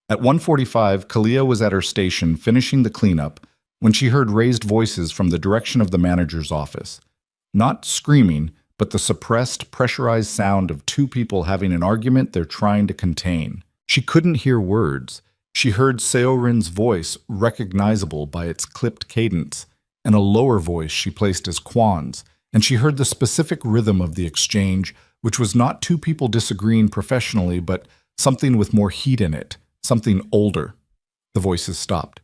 At 1:45, Kalia was at her station finishing the cleanup when she heard raised voices from the direction of the manager's office. Not screaming, but the suppressed, pressurized sound of two people having an argument they're trying to contain. She couldn't hear words. She heard Seorin's voice, recognizable by its clipped cadence, and a lower voice she placed as Kwan's, and she heard the specific rhythm of the exchange, which was not two people disagreeing professionally, but something with more heat in it, something older. The voices stopped.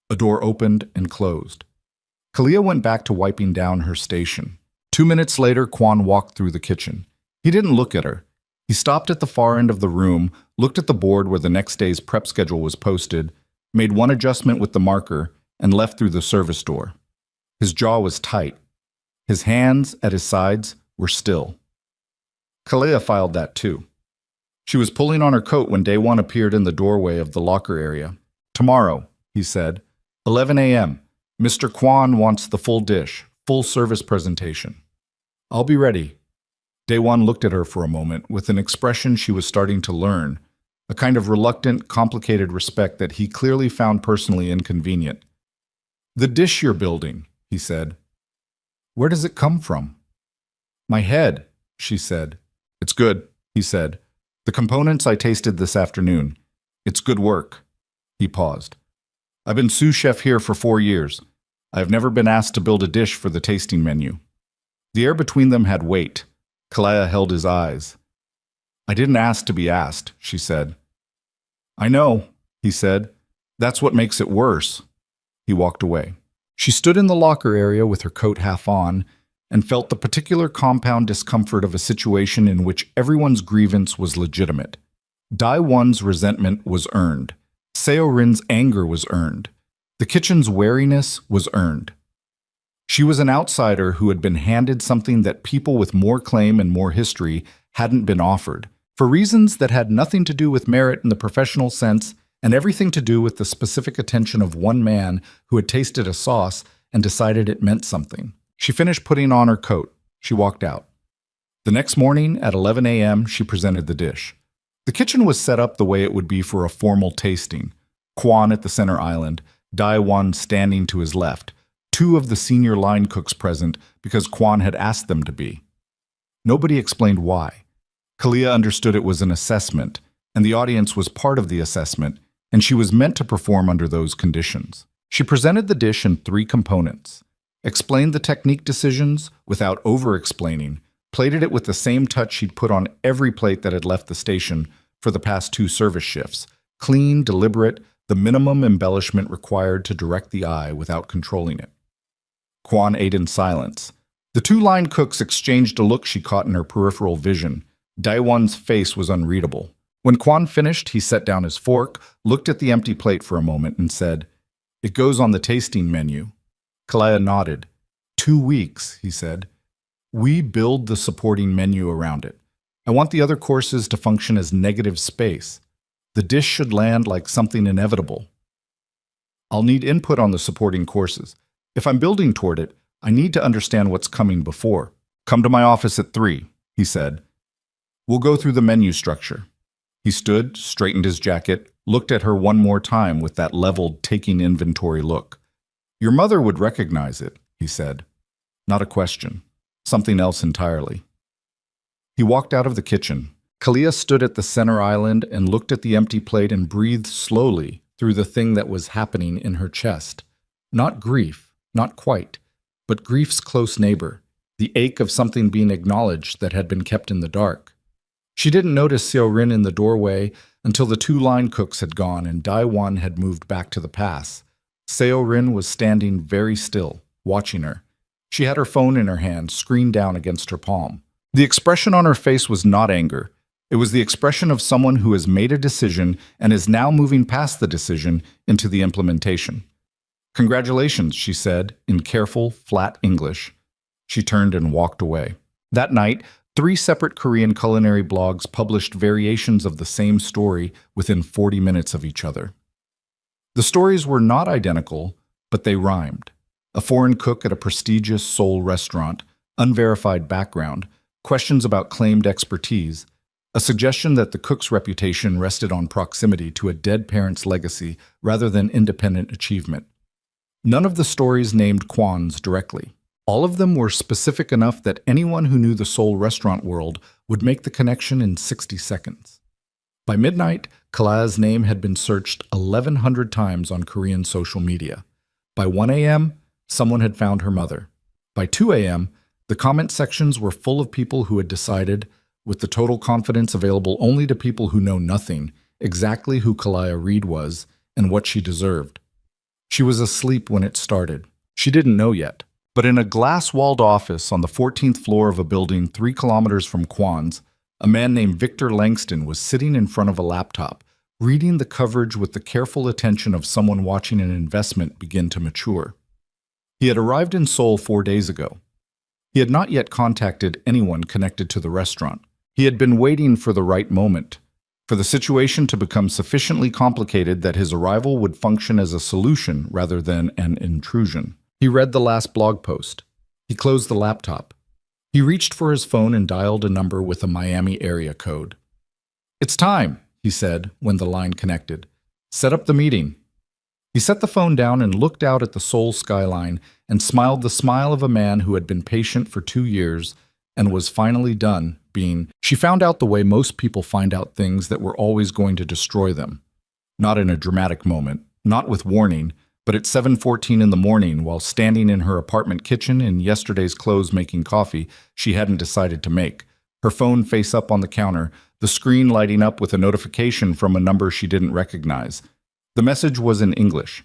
A door opened and closed. Kalia went back to wiping down her station. 2 minutes later, Kwan walked through the kitchen. He didn't look at her. He stopped at the far end of the room, looked at the board where the next day's prep schedule was posted, made one adjustment with the marker, and left through the service door. His jaw was tight. His hands at his sides were still. Kalia filed that too. She was pulling on her coat when Day One appeared in the doorway of the locker area. "Tomorrow," he said. 11 a.m. Mr. Kwan wants the full dish, full service presentation. "I'll be ready." Day One looked at her for a moment with an expression she was starting to learn, a kind of reluctant, complicated respect that he clearly found personally inconvenient. "The dish you're building," he said. "Where does it come from?" "My head," she said. "It's good," he said. "The components I tasted this afternoon. It's good work." He paused. "I've been sous chef here for 4 years. I have never been asked to build a dish for the tasting menu." The air between them had weight. Kalaya held his eyes. "I didn't ask to be asked," she said. "I know," he said. "That's what makes it worse." He walked away. She stood in the locker area with her coat half on and felt the particular compound discomfort of a situation in which everyone's grievance was legitimate. Dai One's resentment was earned. Seorin's anger was earned. The kitchen's wariness was earned. She was an outsider who had been handed something that people with more claim and more history hadn't been offered, for reasons that had nothing to do with merit in the professional sense and everything to do with the specific attention of one man who had tasted a sauce and decided it meant something. She finished putting on her coat. She walked out. The next morning at 11 a.m., she presented the dish. The kitchen was set up the way it would be for a formal tasting. Kwan at the center island, Dai Wan standing to his left, 2 of the senior line cooks present because Kwan had asked them to be. Nobody explained why. Kalia understood it was an assessment, and the audience was part of the assessment, and she was meant to perform under those conditions. She presented the dish in 3 components, explained the technique decisions without over-explaining, plated it with the same touch she'd put on every plate that had left the station for the past 2 service shifts, clean, deliberate, the minimum embellishment required to direct the eye without controlling it. Kwan ate in silence. The 2 line cooks exchanged a look she caught in her peripheral vision. Daiwan's face was unreadable. When Kwan finished, he set down his fork, looked at the empty plate for a moment, and said, "It goes on the tasting menu." Kalaya nodded. 2 weeks, he said. "We build the supporting menu around it. I want the other courses to function as negative space. The dish should land like something inevitable. I'll need input on the supporting courses. If I'm building toward it, I need to understand what's coming before. Come to my office at 3, he said. We'll go through the menu structure." He stood, straightened his jacket, looked at her one more time with that leveled, taking inventory look. "Your mother would recognize it," he said. Not a question. Something else entirely. He walked out of the kitchen. Kalia stood at the center island and looked at the empty plate and breathed slowly through the thing that was happening in her chest. Not grief, not quite, but grief's close neighbor, the ache of something being acknowledged that had been kept in the dark. She didn't notice Seorin in the doorway until the 2 line cooks had gone and Daiwan had moved back to the pass. Seorin was standing very still, watching her. She had her phone in her hand, screen down against her palm. The expression on her face was not anger. It was the expression of someone who has made a decision and is now moving past the decision into the implementation. "Congratulations," she said, in careful, flat English. She turned and walked away. That night, 3 separate Korean culinary blogs published variations of the same story within 40 minutes of each other. The stories were not identical, but they rhymed. A foreign cook at a prestigious Seoul restaurant, unverified background, questions about claimed expertise, a suggestion that the cook's reputation rested on proximity to a dead parent's legacy rather than independent achievement. None of the stories named Kwan's directly. All of them were specific enough that anyone who knew the Seoul restaurant world would make the connection in 60 seconds. By midnight, Kalaya's name had been searched 1,100 times on Korean social media. By 1 a.m., someone had found her mother. By 2 a.m., the comment sections were full of people who had decided, with the total confidence available only to people who know nothing, exactly who Kalaya Reed was and what she deserved. She was asleep when it started. She didn't know yet. But in a glass-walled office on the 14th floor of a building 3 kilometers from Kwan's, a man named Victor Langston was sitting in front of a laptop, reading the coverage with the careful attention of someone watching an investment begin to mature. He had arrived in Seoul 4 days ago. He had not yet contacted anyone connected to the restaurant. He had been waiting for the right moment, for the situation to become sufficiently complicated that his arrival would function as a solution rather than an intrusion. He read the last blog post. He closed the laptop. He reached for his phone and dialed a number with a Miami area code. "It's time," he said when the line connected. "Set up the meeting." He set the phone down and looked out at the Seoul skyline and smiled the smile of a man who had been patient for 2 years and was finally done being. She found out the way most people find out things that were always going to destroy them. Not in a dramatic moment, not with warning, but at 7:14 in the morning, while standing in her apartment kitchen in yesterday's clothes making coffee she hadn't decided to make, her phone face up on the counter, the screen lighting up with a notification from a number she didn't recognize. The message was in English.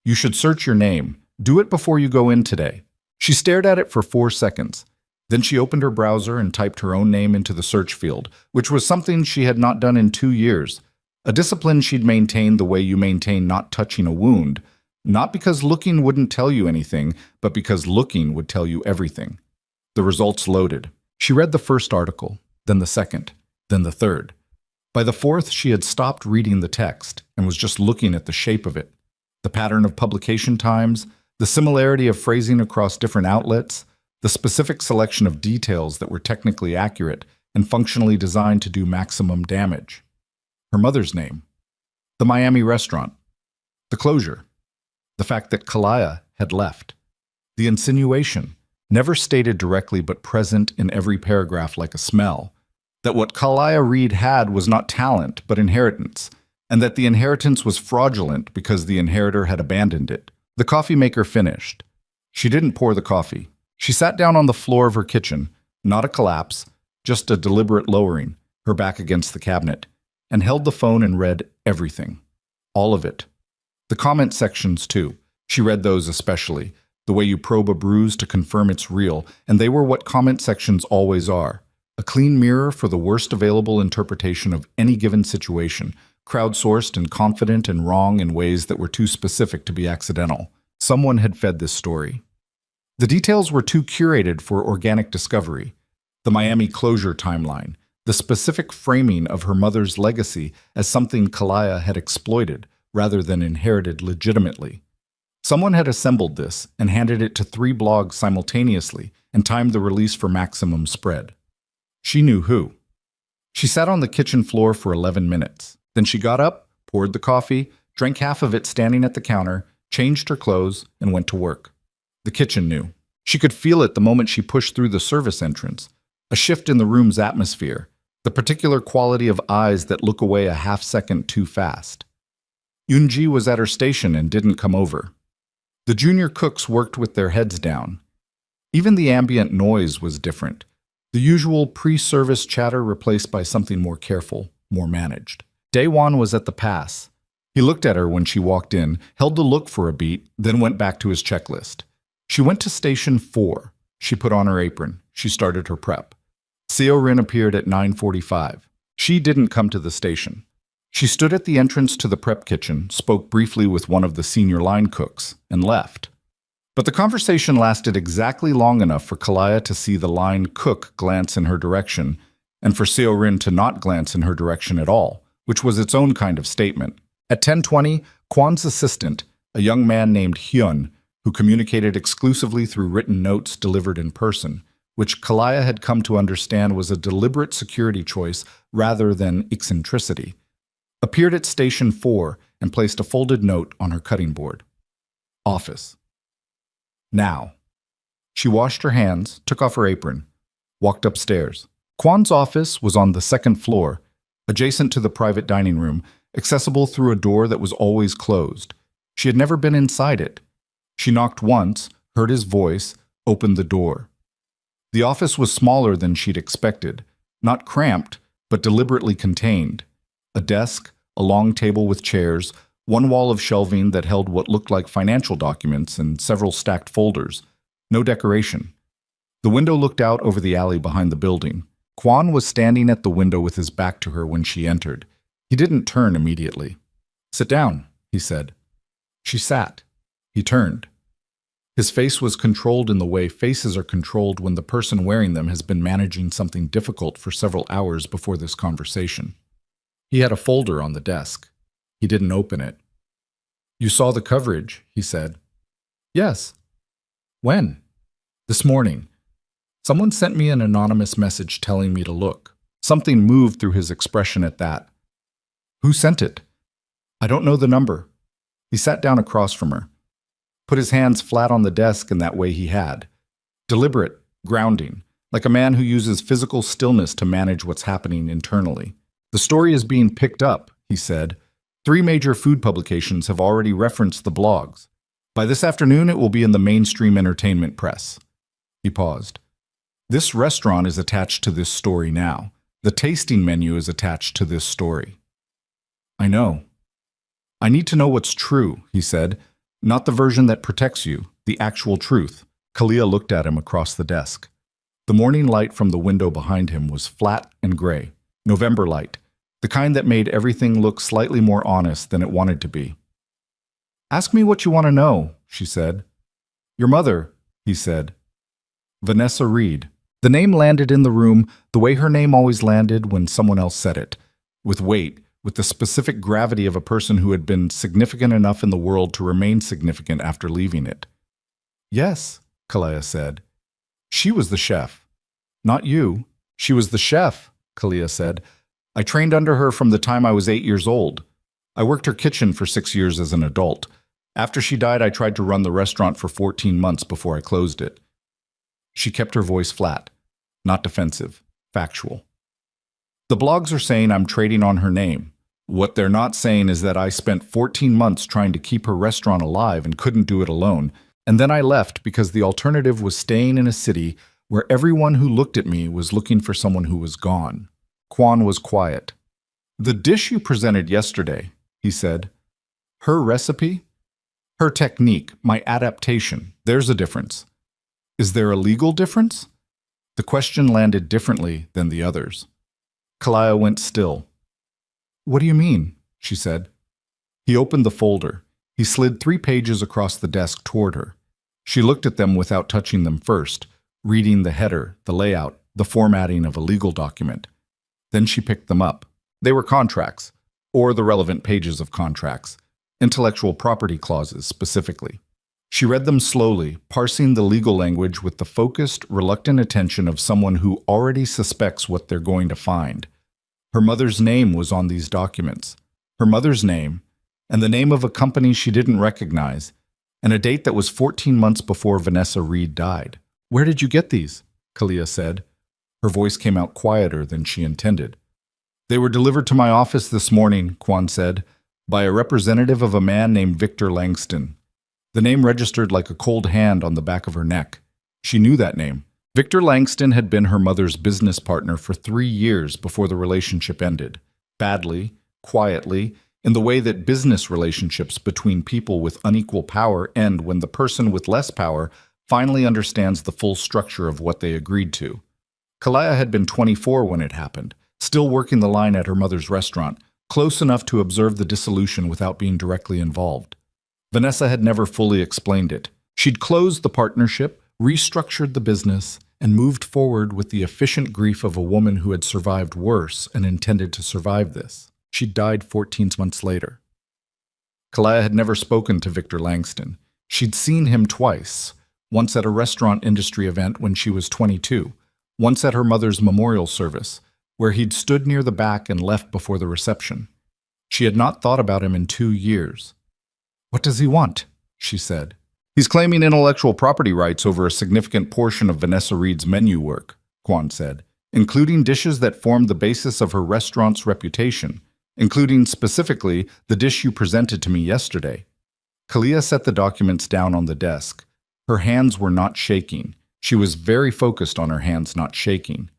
"You should search your name. Do it before you go in today." She stared at it for 4 seconds. Then she opened her browser and typed her own name into the search field, which was something she had not done in 2 years. A discipline she'd maintained the way you maintain not touching a wound. Not because looking wouldn't tell you anything, but because looking would tell you everything. The results loaded. She read the first article, then the second, then the third. By the fourth, she had stopped reading the text and was just looking at the shape of it, the pattern of publication times, the similarity of phrasing across different outlets, the specific selection of details that were technically accurate and functionally designed to do maximum damage. Her mother's name, the Miami restaurant, the closure, the fact that Kalaya had left, the insinuation, never stated directly but present in every paragraph like a smell, that what Kalaya Reed had was not talent but inheritance, and that the inheritance was fraudulent because the inheritor had abandoned it. The coffee maker finished. She didn't pour the coffee. She sat down on the floor of her kitchen, not a collapse, just a deliberate lowering, her back against the cabinet, and held the phone and read everything. All of it. The comment sections, too. She read those especially, the way you probe a bruise to confirm it's real, and they were what comment sections always are. A clean mirror for the worst available interpretation of any given situation, crowdsourced and confident and wrong in ways that were too specific to be accidental. Someone had fed this story. The details were too curated for organic discovery. The Miami closure timeline, the specific framing of her mother's legacy as something Kalaya had exploited rather than inherited legitimately. Someone had assembled this and handed it to 3 blogs simultaneously and timed the release for maximum spread. She knew who. She sat on the kitchen floor for 11 minutes. Then she got up, poured the coffee, drank half of it standing at the counter, changed her clothes, and went to work. The kitchen knew. She could feel it the moment she pushed through the service entrance. A shift in the room's atmosphere, the particular quality of eyes that look away a half-second too fast. Yoonji was at her station and didn't come over. The junior cooks worked with their heads down. Even the ambient noise was different. The usual pre-service chatter replaced by something more careful, more managed. Daewon was at the pass. He looked at her when she walked in, held the look for a beat, then went back to his checklist. She went to station 4. She put on her apron. She started her prep. Seo-rin appeared at 9:45. She didn't come to the station. She stood at the entrance to the prep kitchen, spoke briefly with one of the senior line cooks, and left. But the conversation lasted exactly long enough for Kalaya to see the line cook glance in her direction, and for Seo-rin to not glance in her direction at all, which was its own kind of statement. At 10:20, Kwan's assistant, a young man named Hyun, who communicated exclusively through written notes delivered in person, which Kalaya had come to understand was a deliberate security choice rather than eccentricity, appeared at station 4 and placed a folded note on her cutting board. Office. Now. She washed her hands, took off her apron, walked upstairs. Kwan's office was on the second floor, adjacent to the private dining room, accessible through a door that was always closed. She had never been inside it. She knocked once, heard his voice, opened the door. The office was smaller than she'd expected, not cramped, but deliberately contained. A desk, a long table with chairs, one wall of shelving that held what looked like financial documents and several stacked folders. No decoration. The window looked out over the alley behind the building. Kwan was standing at the window with his back to her when she entered. He didn't turn immediately. "Sit down," he said. She sat. He turned. His face was controlled in the way faces are controlled when the person wearing them has been managing something difficult for several hours before this conversation. He had a folder on the desk. He didn't open it. "You saw the coverage," he said. "Yes." "When?" "This morning. Someone sent me an anonymous message telling me to look." Something moved through his expression at that. "Who sent it?" "I don't know the number." He sat down across from her, put his hands flat on the desk in that way he had. Deliberate, grounding, like a man who uses physical stillness to manage what's happening internally. "The story is being picked up," he said. "3 major food publications have already referenced the blogs. By this afternoon, it will be in the mainstream entertainment press." He paused. "This restaurant is attached to this story now. The tasting menu is attached to this story." "I know." "I need to know what's true," he said. "Not the version that protects you, the actual truth." Kalia looked at him across the desk. The morning light from the window behind him was flat and gray. November light, the kind that made everything look slightly more honest than it wanted to be. "Ask me what you want to know," she said. "Your mother," he said. "Vanessa Reed." The name landed in the room the way her name always landed when someone else said it, with weight, with the specific gravity of a person who had been significant enough in the world to remain significant after leaving it. "Yes," Kalia said. "She was the chef." "Not you." "She was the chef," Kalia said. "I trained under her from the time I was 8 years old. I worked her kitchen for 6 years as an adult. After she died, I tried to run the restaurant for 14 months before I closed it." She kept her voice flat, not defensive, factual. "The blogs are saying I'm trading on her name. What they're not saying is that I spent 14 months trying to keep her restaurant alive and couldn't do it alone, and then I left because the alternative was staying in a city where everyone who looked at me was looking for someone who was gone." Kwan was quiet. "The dish you presented yesterday," he said. "Her recipe? Her technique, my adaptation, there's a difference. Is there a legal difference?" The question landed differently than the others. Kalia went still. "What do you mean?" she said. He opened the folder. He slid 3 pages across the desk toward her. She looked at them without touching them first, reading the header, the layout, the formatting of a legal document. Then she picked them up. They were contracts, or the relevant pages of contracts, intellectual property clauses specifically. She read them slowly, parsing the legal language with the focused, reluctant attention of someone who already suspects what they're going to find. Her mother's name was on these documents. Her mother's name, and the name of a company she didn't recognize, and a date that was 14 months before Vanessa Reed died. "Where did you get these?" Kalia said. Her voice came out quieter than she intended. "They were delivered to my office this morning," Kwan said, "by a representative of a man named Victor Langston." The name registered like a cold hand on the back of her neck. She knew that name. Victor Langston had been her mother's business partner for 3 years before the relationship ended. Badly, quietly, in the way that business relationships between people with unequal power end when the person with less power finally understands the full structure of what they agreed to. Kalia had been 24 when it happened, still working the line at her mother's restaurant, close enough to observe the dissolution without being directly involved. Vanessa had never fully explained it. She'd closed the partnership, restructured the business, and moved forward with the efficient grief of a woman who had survived worse and intended to survive this. She died 14 months later. Kalia had never spoken to Victor Langston. She'd seen him twice, once at a restaurant industry event when she was 22, once at her mother's memorial service, where he'd stood near the back and left before the reception. She had not thought about him in 2 years. "What does he want?" she said. He's claiming intellectual property rights over a significant portion of Vanessa Reed's menu work, Kwan said, including dishes that formed the basis of her restaurant's reputation, including specifically the dish you presented to me yesterday. Kalia set the documents down on the desk. Her hands were not shaking. She was very focused on her hands not shaking.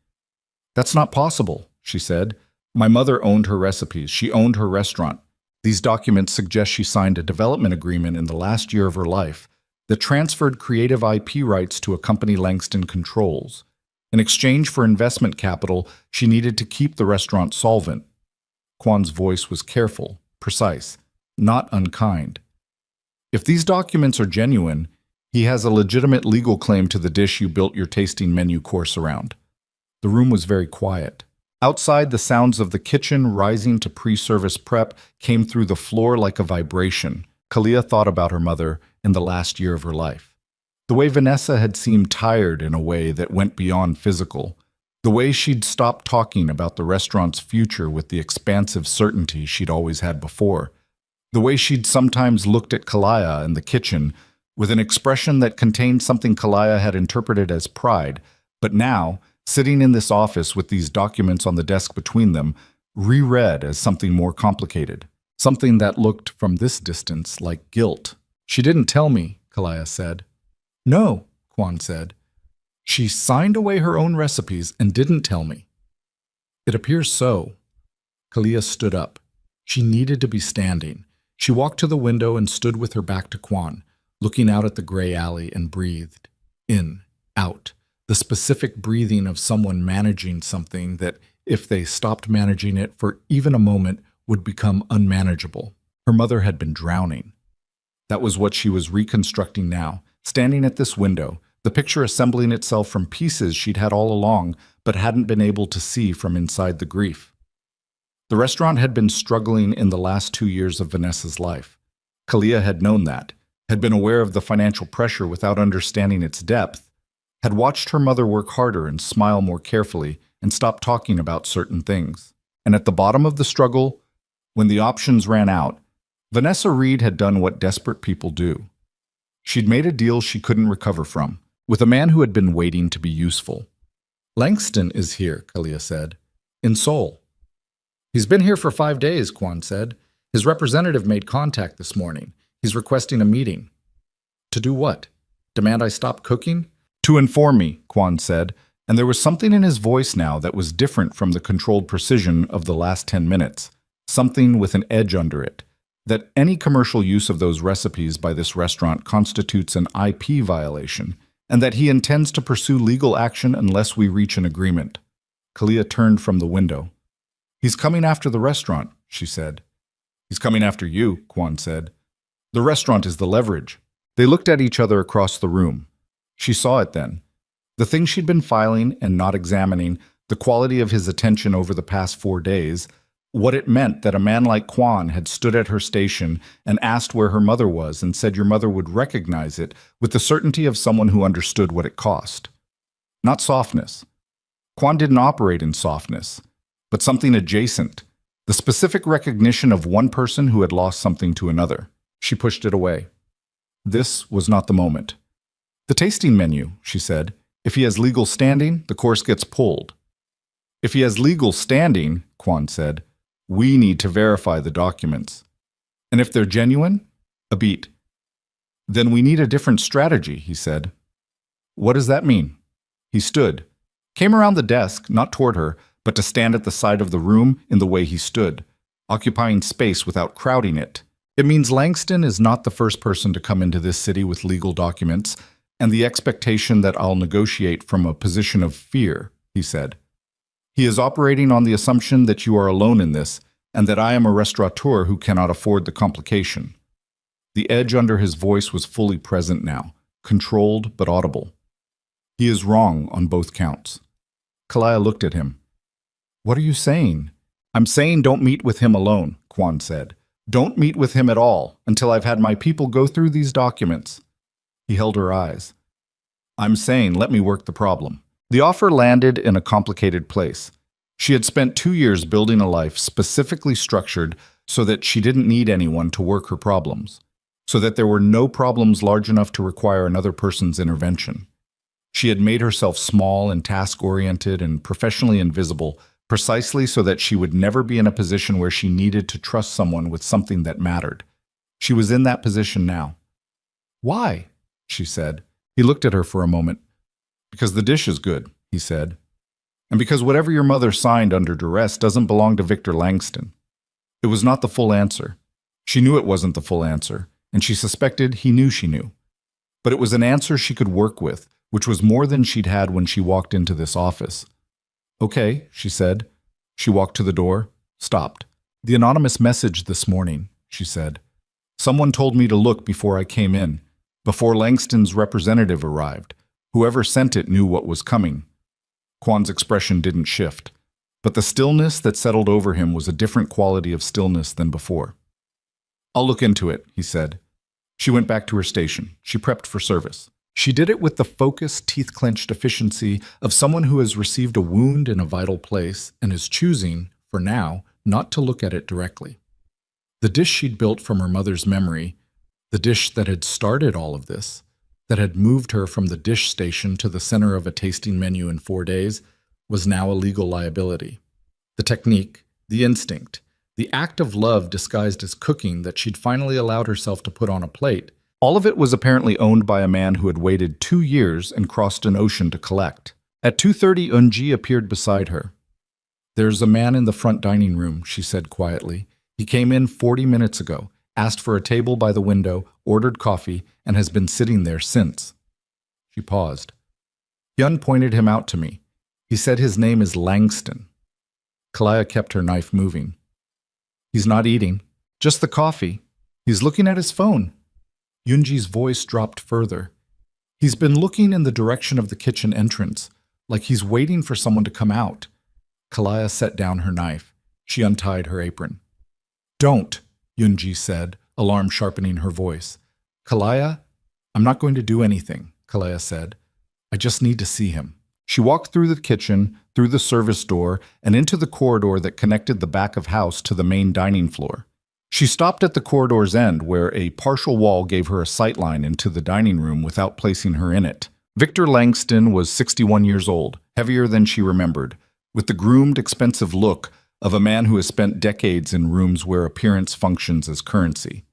"That's not possible," she said. "My mother owned her recipes. She owned her restaurant. These documents suggest she signed a development agreement in the last year of her life that transferred creative IP rights to a company Langston controls. In exchange for investment capital, she needed to keep the restaurant solvent." Kwan's voice was careful, precise, not unkind. "If these documents are genuine, he has a legitimate legal claim to the dish you built your tasting menu course around." The room was very quiet. Outside, the sounds of the kitchen rising to pre-service prep came through the floor like a vibration. Kalia thought about her mother in the last year of her life. The way Vanessa had seemed tired in a way that went beyond physical. The way she'd stopped talking about the restaurant's future with the expansive certainty she'd always had before. The way she'd sometimes looked at Kalia in the kitchen with an expression that contained something Kalia had interpreted as pride, but now, sitting in this office with these documents on the desk between them, reread as something more complicated, something that looked from this distance like guilt. "She didn't tell me," Kalia said. "No," Kwan said. "She signed away her own recipes and didn't tell me." "It appears so." Kalia stood up. She needed to be standing. She walked to the window and stood with her back to Kwan, looking out at the gray alley, and breathed. In, out. The specific breathing of someone managing something that, if they stopped managing it for even a moment, would become unmanageable. Her mother had been drowning. That was what she was reconstructing now, standing at this window, the picture assembling itself from pieces she'd had all along but hadn't been able to see from inside the grief. The restaurant had been struggling in the last 2 years of Vanessa's life. Kalia had known that, had been aware of the financial pressure without understanding its depth, had watched her mother work harder and smile more carefully and stop talking about certain things. And at the bottom of the struggle, when the options ran out, Vanessa Reed had done what desperate people do. She'd made a deal she couldn't recover from, with a man who had been waiting to be useful. "Langston is here," Kalia said, "in Seoul." "He's been here for 5 days," Kwan said. "His representative made contact this morning. He's requesting a meeting." "To do what? Demand I stop cooking?" "To inform me," Kwan said, and there was something in his voice now that was different from the controlled precision of the last 10 minutes, something with an edge under it, that any commercial use of those recipes by this restaurant constitutes an IP violation, and that he intends to pursue legal action unless we reach an agreement. Kalia turned from the window. "He's coming after the restaurant," she said. "He's coming after you," Kwan said. "The restaurant is the leverage." They looked at each other across the room. She saw it then. The thing she'd been filing and not examining, the quality of his attention over the past 4 days, what it meant that a man like Kwan had stood at her station and asked where her mother was and said your mother would recognize it with the certainty of someone who understood what it cost. Not softness. Kwan didn't operate in softness, but something adjacent, the specific recognition of one person who had lost something to another. She pushed it away. This was not the moment. "The tasting menu," she said. "If he has legal standing, the course gets pulled." "If he has legal standing," Kwan said, "we need to verify the documents. And if they're genuine?" A beat. "Then we need a different strategy," he said. "What does that mean?" He stood, came around the desk, not toward her, but to stand at the side of the room in the way he stood, occupying space without crowding it. "It means Langston is not the first person to come into this city with legal documents and the expectation that I'll negotiate from a position of fear," he said. "He is operating on the assumption that you are alone in this and that I am a restaurateur who cannot afford the complication." The edge under his voice was fully present now, controlled but audible. "He is wrong on both counts." Kalia looked at him. "What are you saying?" "I'm saying don't meet with him alone," Kwan said. "Don't meet with him at all until I've had my people go through these documents." He held her eyes. "I'm saying let me work the problem." The offer landed in a complicated place. She had spent 2 years building a life specifically structured so that she didn't need anyone to work her problems. so that there were no problems large enough to require another person's intervention. She had made herself small and task-oriented and professionally invisible, precisely so that she would never be in a position where she needed to trust someone with something that mattered. She was in that position now. "Why?" she said. He looked at her for a moment. "Because the dish is good," he said. "And because whatever your mother signed under duress doesn't belong to Victor Langston." It was not the full answer. She knew it wasn't the full answer, and she suspected he knew she knew. But it was an answer she could work with, which was more than she'd had when she walked into this office. "Okay," she said. She walked to the door, stopped. "The anonymous message this morning," she said. "Someone told me to look before I came in, before Langston's representative arrived. Whoever sent it knew what was coming." Kwan's expression didn't shift, but the stillness that settled over him was a different quality of stillness than before. "I'll look into it," he said. She went back to her station. She prepped for service. She did it with the focused, teeth-clenched efficiency of someone who has received a wound in a vital place and is choosing, for now, not to look at it directly. The dish she'd built from her mother's memory, the dish that had started all of this, that had moved her from the dish station to the center of a tasting menu in 4 days, was now a legal liability. The technique, the instinct, the act of love disguised as cooking that she'd finally allowed herself to put on a plate, all of it was apparently owned by a man who had waited 2 years and crossed an ocean to collect. At 2:30, Eunji appeared beside her. "There's a man in the front dining room," she said quietly. "He came in 40 minutes ago, asked for a table by the window, ordered coffee, and has been sitting there since." She paused. Hyun pointed him out to me. "He said his name is Langston." Kalaya kept her knife moving. "He's not eating. Just the coffee. He's looking at his phone." Yoonji's voice dropped further. "He's been looking in the direction of the kitchen entrance, like he's waiting for someone to come out." Kalaya set down her knife. She untied her apron. "Don't," Yoonji said, alarm sharpening her voice. "Kalaya, I'm not going to do anything," Kalaya said. "I just need to see him." She walked through the kitchen, through the service door, and into the corridor that connected the back of house to the main dining floor. She stopped at the corridor's end, where a partial wall gave her a sightline into the dining room without placing her in it. Victor Langston was 61 years old, heavier than she remembered, with the groomed, expensive look of a man who has spent decades in rooms where appearance functions as currency.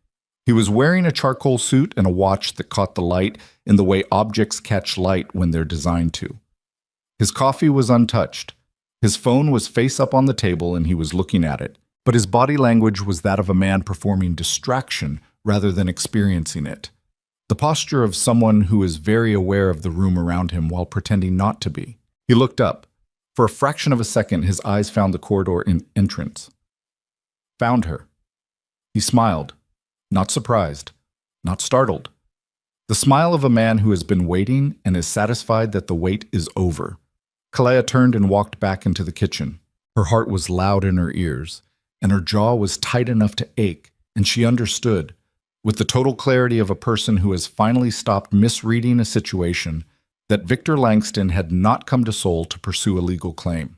He was wearing a charcoal suit and a watch that caught the light in the way objects catch light when they're designed to. His coffee was untouched. His phone was face up on the table and he was looking at it. But his body language was that of a man performing distraction rather than experiencing it. The posture of someone who is very aware of the room around him while pretending not to be. He looked up. For a fraction of a second, his eyes found the corridor entrance. Found her. He smiled. Not surprised. Not startled. The smile of a man who has been waiting and is satisfied that the wait is over. Kalea turned and walked back into the kitchen. Her heart was loud in her ears, and her jaw was tight enough to ache, and she understood, with the total clarity of a person who has finally stopped misreading a situation, that Victor Langston had not come to Seoul to pursue a legal claim.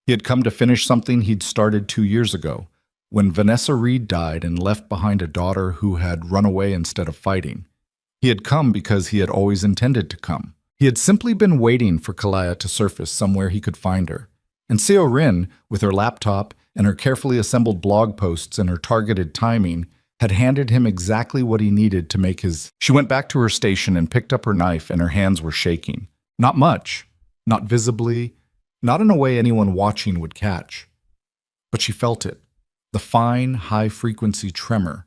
He had come to finish something he'd started 2 years ago, when Vanessa Reed died and left behind a daughter who had run away instead of fighting. He had come because he had always intended to come. He had simply been waiting for Kalaya to surface somewhere he could find her. And Seo Rin, with her laptop and her carefully assembled blog posts and her targeted timing, had handed him exactly what he needed to make his... She went back to her station and picked up her knife, and her hands were shaking. Not much, not visibly, not in a way anyone watching would catch. But she felt it, the fine, high-frequency tremor,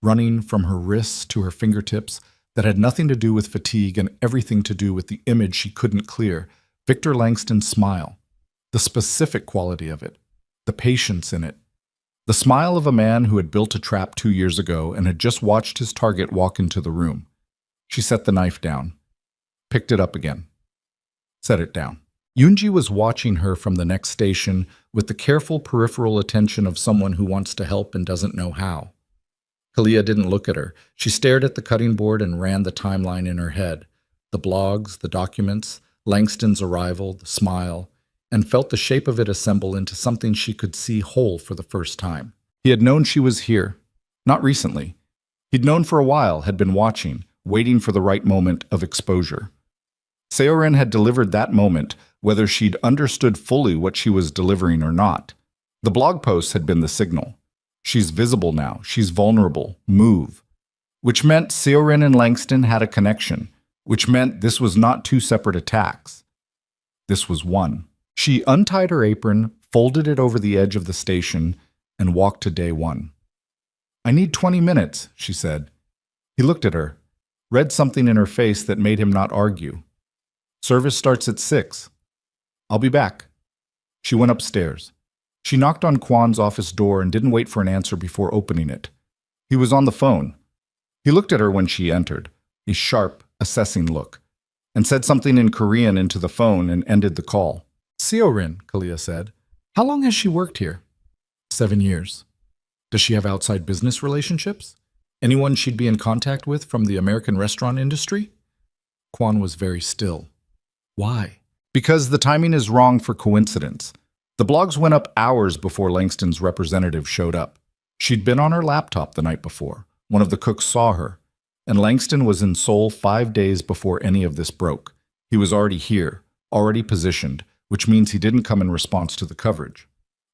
running from her wrists to her fingertips that had nothing to do with fatigue and everything to do with the image she couldn't clear, Victor Langston's smile, the specific quality of it, the patience in it. The smile of a man who had built a trap 2 years ago and had just watched his target walk into the room. She set the knife down, picked it up again, set it down. Yoonji was watching her from the next station with the careful peripheral attention of someone who wants to help and doesn't know how. Kalia didn't look at her. She stared at the cutting board and ran the timeline in her head. The blogs, the documents, Langston's arrival, the smile, and felt the shape of it assemble into something she could see whole for the first time. He had known she was here. Not recently. He'd known for a while, had been watching, waiting for the right moment of exposure. Seorin had delivered that moment, whether she'd understood fully what she was delivering or not. The blog post had been the signal. She's visible now, she's vulnerable, move. Which meant Seorin and Langston had a connection, which meant this was not two separate attacks. This was one. She untied her apron, folded it over the edge of the station, and walked to day one. "I need 20 minutes, she said. He looked at her, read something in her face that made him not argue. "Service starts at 6. "I'll be back." She went upstairs. She knocked on Kwan's office door and didn't wait for an answer before opening it. He was on the phone. He looked at her when she entered, a sharp, assessing look, and said something in Korean into the phone and ended the call. "Seorin," Kalia said. "How long has she worked here?" 7 years. "Does she have outside business relationships? Anyone she'd be in contact with from the American restaurant industry?" Kwan was very still. "Why?" "Because the timing is wrong for coincidence. The blogs went up hours before Langston's representative showed up. She'd been on her laptop the night before. One of the cooks saw her. And Langston was in Seoul 5 days before any of this broke. He was already here, already positioned, which means he didn't come in response to the coverage.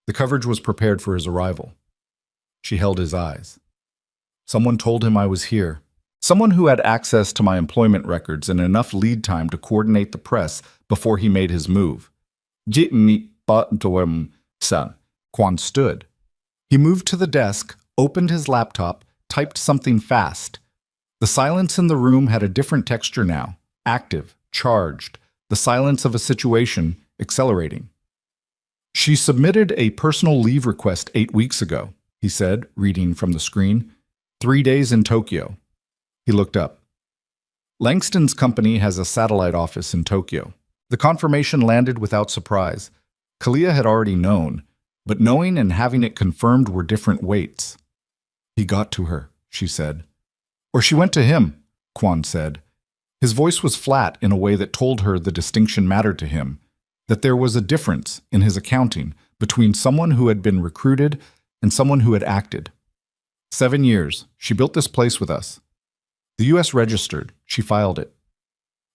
The coverage was prepared for his arrival." She held his eyes. "Someone told him I was here. Someone who had access to my employment records and enough lead time to coordinate the press before he made his move." Kwan stood. He moved to the desk, opened his laptop, typed something fast. The silence in the room had a different texture now, active, charged, the silence of a situation accelerating. "She submitted a personal leave request 8 weeks ago," he said, reading from the screen. 3 days in Tokyo." He looked up. "Langston's company has a satellite office in Tokyo." The confirmation landed without surprise. Kalia had already known, but knowing and having it confirmed were different weights. "He got to her," she said. "Or she went to him," Kwan said. His voice was flat in a way that told her the distinction mattered to him, that there was a difference in his accounting between someone who had been recruited and someone who had acted. 7 years. She built this place with us. The U.S. registered. She filed it.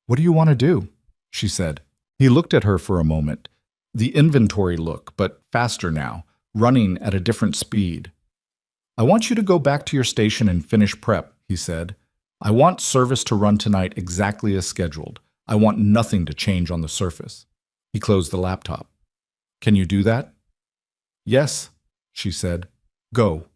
"What do you want to do?" she said. He looked at her for a moment. The inventory look, but faster now, running at a different speed. "I want you to go back to your station and finish prep," he said. "I want service to run tonight exactly as scheduled. I want nothing to change on the surface." He closed the laptop. "Can you do that?" "Yes," she said. "Go."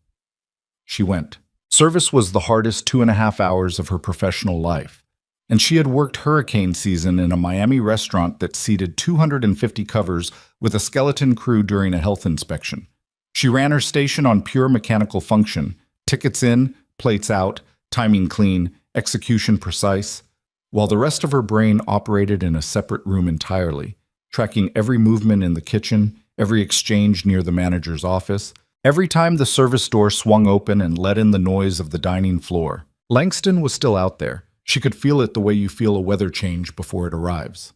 She went. Service was the hardest 2.5 hours of her professional life, and she had worked hurricane season in a Miami restaurant that seated 250 covers with a skeleton crew during a health inspection. She ran her station on pure mechanical function, tickets in, plates out, timing clean, execution precise, while the rest of her brain operated in a separate room entirely, tracking every movement in the kitchen, every exchange near the manager's office, every time the service door swung open and let in the noise of the dining floor. Langston was still out there. She could feel it the way you feel a weather change before it arrives.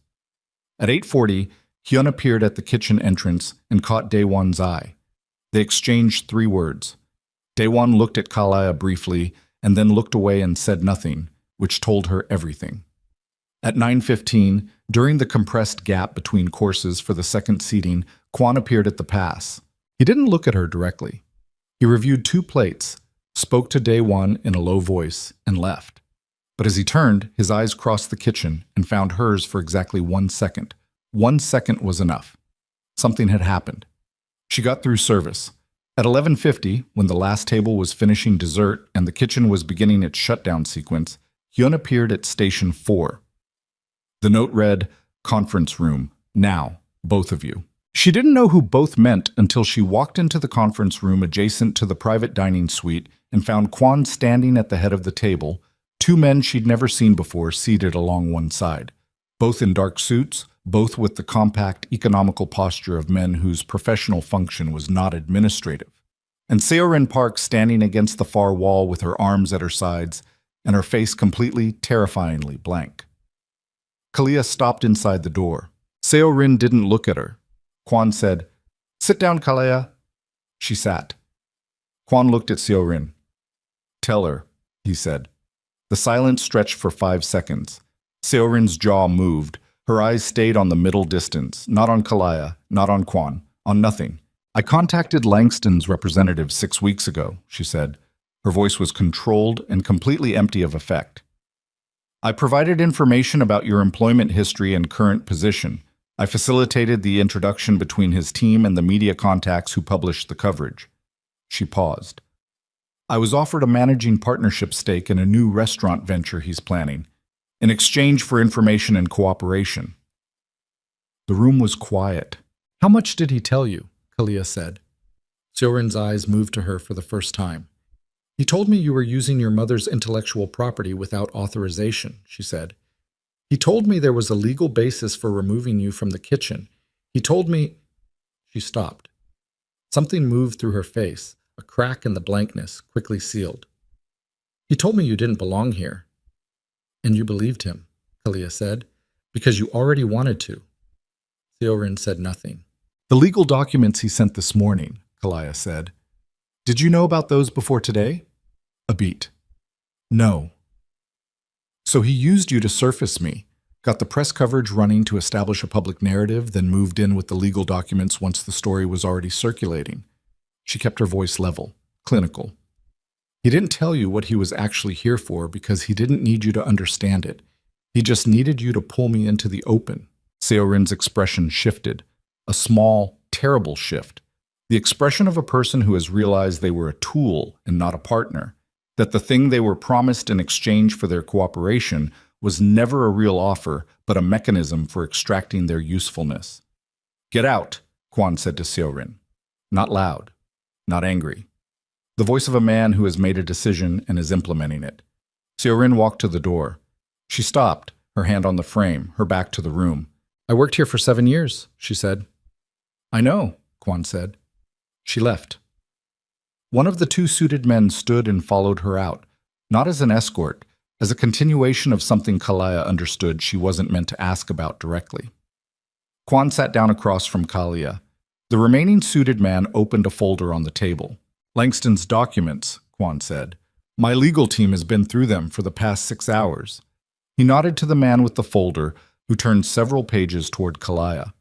At 8:40, Hyun appeared at the kitchen entrance and caught Daewon's eye. They exchanged 3 words. Daewon looked at Kalaya briefly and then looked away and said nothing, which told her everything. At 9:15, during the compressed gap between courses for the second seating, Kwan appeared at the pass. He didn't look at her directly. He reviewed 2 plates, spoke to Daewon in a low voice, and left. But as he turned, his eyes crossed the kitchen and found hers for exactly 1 second. 1 second was enough. Something had happened. She got through service. At 11:50, when the last table was finishing dessert and the kitchen was beginning its shutdown sequence, Hyun appeared at Station 4. The note read, "Conference room. Now, both of you." She didn't know who both meant until she walked into the conference room adjacent to the private dining suite and found Kwan standing at the head of the table, 2 men she'd never seen before seated along one side, both in dark suits, both with the compact, economical posture of men whose professional function was not administrative. And Seorin Park standing against the far wall with her arms at her sides and her face completely, terrifyingly blank. Kalia stopped inside the door. Seorin didn't look at her. Kwan said, "Sit down, Kalia." She sat. Kwan looked at Seorin. "Tell her," he said. The silence stretched for 5 seconds. Seorin's jaw moved. Her eyes stayed on the middle distance, not on Kalaya, not on Kwan, on nothing. I contacted Langston's representative 6 weeks ago, she said. Her voice was controlled and completely empty of effect. I provided information about your employment history and current position. I facilitated the introduction between his team and the media contacts who published the coverage. She paused. I was offered a managing partnership stake in a new restaurant venture he's planning, in exchange for information and cooperation. The room was quiet. How much did he tell you? Kalia said. Seorin's eyes moved to her for the first time. He told me you were using your mother's intellectual property without authorization, she said. He told me there was a legal basis for removing you from the kitchen. He told me... She stopped. Something moved through her face, a crack in the blankness, quickly sealed. He told me you didn't belong here. And you believed him, Kalia said, because you already wanted to. Seorin said nothing. The legal documents he sent this morning, Kalaya said. Did you know about those before today? A beat. No. So he used you to surface me, got the press coverage running to establish a public narrative, then moved in with the legal documents once the story was already circulating. She kept her voice level, clinical. He didn't tell you what he was actually here for because he didn't need you to understand it. He just needed you to pull me into the open. Seorin's expression shifted, a small, terrible shift. The expression of a person who has realized they were a tool and not a partner, that the thing they were promised in exchange for their cooperation was never a real offer, but a mechanism for extracting their usefulness. Get out, Kwan said to Seorin. Not loud, not angry. The voice of a man who has made a decision and is implementing it. Seorin walked to the door. She stopped, her hand on the frame, her back to the room. I worked here for 7 years, she said. I know, Kwan said. She left. One of the two suited men stood and followed her out, not as an escort, as a continuation of something Kalaya understood she wasn't meant to ask about directly. Kwan sat down across from Kalia. The remaining suited man opened a folder on the table. Langston's documents, Kwan said. My legal team has been through them for the past 6 hours. He nodded to the man with the folder, who turned several pages toward Kalaya.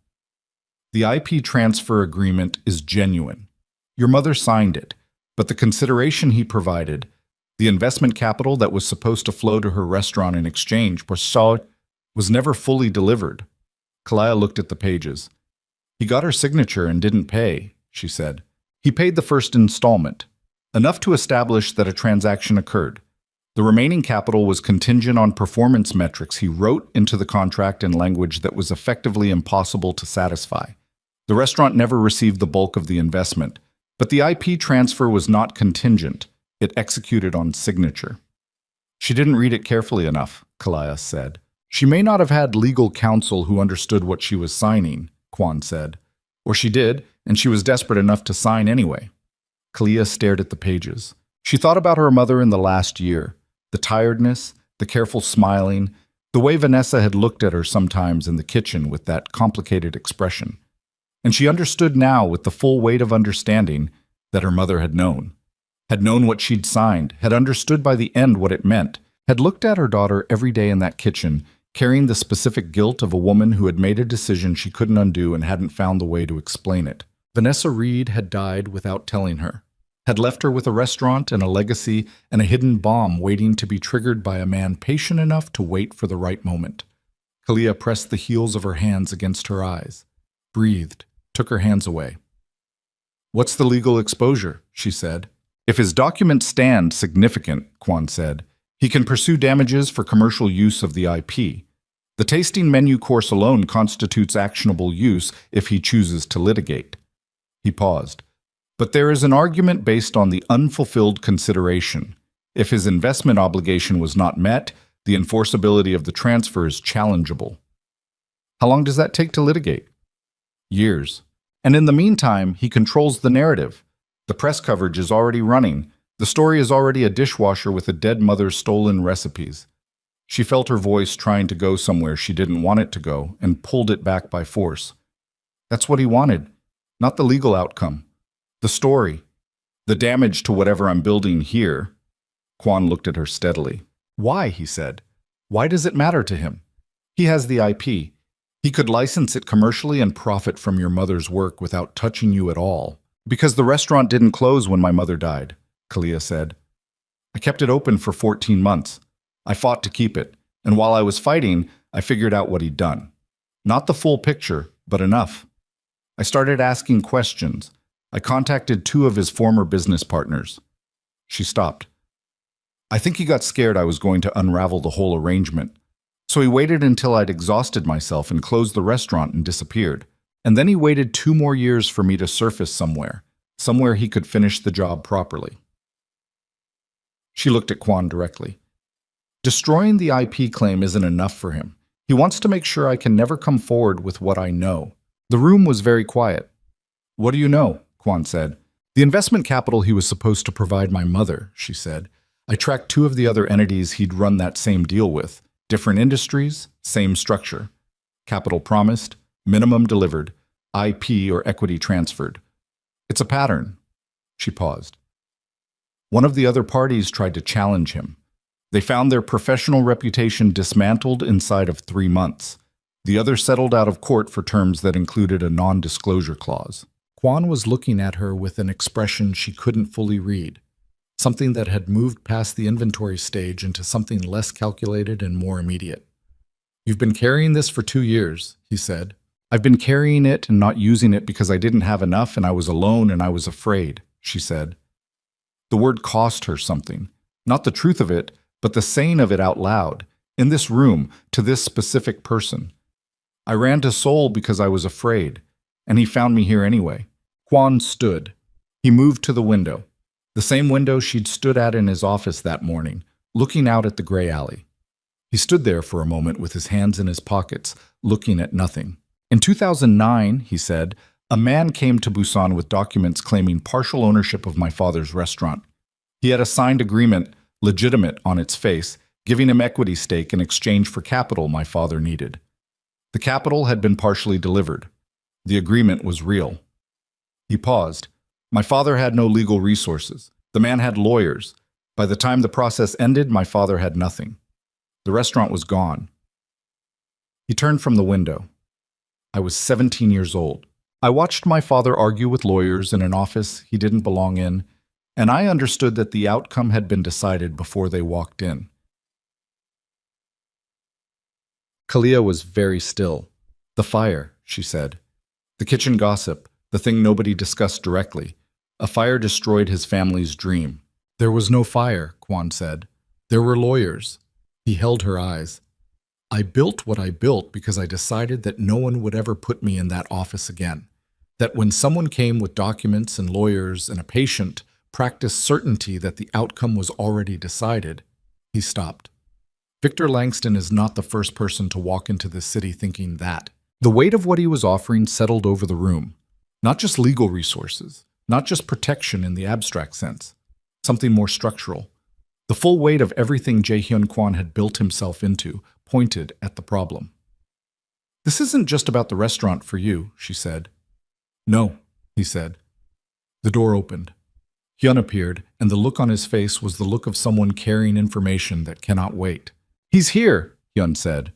The IP transfer agreement is genuine. Your mother signed it, but the consideration he provided, the investment capital that was supposed to flow to her restaurant in exchange, was never fully delivered. Kalaya looked at the pages. He got her signature and didn't pay, she said. He paid the first installment, enough to establish that a transaction occurred. The remaining capital was contingent on performance metrics he wrote into the contract in language that was effectively impossible to satisfy. The restaurant never received the bulk of the investment, but the IP transfer was not contingent. It executed on signature. She didn't read it carefully enough, Kalaya said. She may not have had legal counsel who understood what she was signing, Kwan said. Or she did, and she was desperate enough to sign anyway. Kalia stared at the pages. She thought about her mother in the last year, the tiredness, the careful smiling, the way Vanessa had looked at her sometimes in the kitchen with that complicated expression. And she understood now with the full weight of understanding that her mother had known what she'd signed, had understood by the end what it meant, had looked at her daughter every day in that kitchen, carrying the specific guilt of a woman who had made a decision she couldn't undo and hadn't found the way to explain it. Vanessa Reed had died without telling her, had left her with a restaurant and a legacy and a hidden bomb waiting to be triggered by a man patient enough to wait for the right moment. Kalia pressed the heels of her hands against her eyes, breathed, took her hands away. What's the legal exposure? She said. If his documents stand significant, Kwan said, he can pursue damages for commercial use of the IP. The tasting menu course alone constitutes actionable use if he chooses to litigate. He paused. But there is an argument based on the unfulfilled consideration. If his investment obligation was not met, the enforceability of the transfer is challengeable. How long does that take to litigate? Years. And in the meantime, he controls the narrative. The press coverage is already running. The story is already a dishwasher with a dead mother's stolen recipes. She felt her voice trying to go somewhere she didn't want it to go and pulled it back by force. That's what he wanted, not the legal outcome. The story, the damage to whatever I'm building here. Quan looked at her steadily. Why, he said. Why does it matter to him? He has the IP. He could license it commercially and profit from your mother's work without touching you at all. Because the restaurant didn't close when my mother died, Kalia said. I kept it open for 14 months. I fought to keep it, and while I was fighting, I figured out what he'd done. Not the full picture, but enough. I started asking questions. I contacted 2 of his former business partners. She stopped. I think he got scared I was going to unravel the whole arrangement. So he waited until I'd exhausted myself and closed the restaurant and disappeared. And then he waited 2 more years for me to surface somewhere he could finish the job properly. She looked at Quan directly. Destroying the IP claim isn't enough for him. He wants to make sure I can never come forward with what I know. The room was very quiet. What do you know? Quan said. The investment capital he was supposed to provide my mother, she said. I tracked 2 of the other entities he'd run that same deal with. Different industries, same structure. Capital promised, minimum delivered, IP or equity transferred. It's a pattern. She paused. One of the other parties tried to challenge him. They found their professional reputation dismantled inside of 3 months. The other settled out of court for terms that included a non-disclosure clause. Quan was looking at her with an expression she couldn't fully read. Something that had moved past the inventory stage into something less calculated and more immediate. You've been carrying this for 2 years, he said. I've been carrying it and not using it because I didn't have enough and I was alone and I was afraid, she said. The word cost her something. Not the truth of it, but the saying of it out loud, in this room, to this specific person. I ran to Seoul because I was afraid, and he found me here anyway. Quan stood. He moved to the window. The same window she'd stood at in his office that morning, looking out at the gray alley. He stood there for a moment with his hands in his pockets, looking at nothing. In 2009, he said, a man came to Busan with documents claiming partial ownership of my father's restaurant. He had a signed agreement, legitimate on its face, giving him equity stake in exchange for capital my father needed. The capital had been partially delivered. The agreement was real. He paused. My father had no legal resources. The man had lawyers. By the time the process ended, my father had nothing. The restaurant was gone. He turned from the window. I was 17 years old. I watched my father argue with lawyers in an office he didn't belong in, and I understood that the outcome had been decided before they walked in. Kalia was very still. The fire, she said. The kitchen gossip, the thing nobody discussed directly. A fire destroyed his family's dream. There was no fire, Quan said. There were lawyers. He held her eyes. I built what I built because I decided that no one would ever put me in that office again. That when someone came with documents and lawyers and a patient practiced certainty that the outcome was already decided, he stopped. Victor Langston is not the first person to walk into this city thinking that. The weight of what he was offering settled over the room. Not just legal resources, not just protection in the abstract sense, something more structural. The full weight of everything Jae-hyun Kwon had built himself into pointed at the problem. This isn't just about the restaurant for you, she said. No, he said. The door opened. Hyun appeared, and the look on his face was the look of someone carrying information that cannot wait. He's here, Hyun said.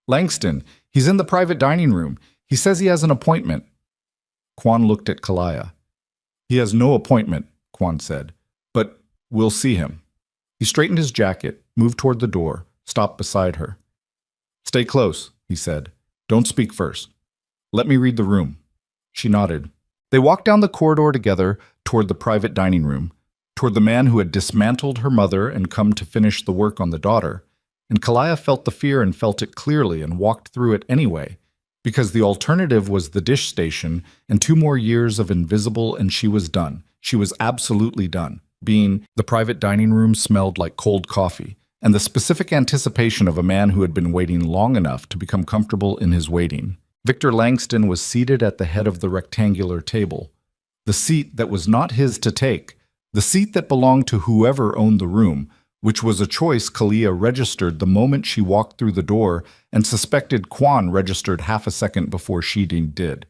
Langston, he's in the private dining room. He says he has an appointment. Kwon looked at Kalaya. He has no appointment, Kwon said, but we'll see him. He straightened his jacket, moved toward the door, stopped beside her. Stay close, he said. Don't speak first. Let me read the room. She nodded. They walked down the corridor together toward the private dining room, toward the man who had dismantled her mother and come to finish the work on the daughter, and Kalaya felt the fear and felt it clearly and walked through it anyway, because the alternative was the dish station and 2 more years of invisible, and she was done. She was absolutely done. The private dining room smelled like cold coffee, and the specific anticipation of a man who had been waiting long enough to become comfortable in his waiting. Victor Langston was seated at the head of the rectangular table, the seat that was not his to take, the seat that belonged to whoever owned the room, which was a choice Kalia registered the moment she walked through the door and suspected Kwon registered half a second before she did.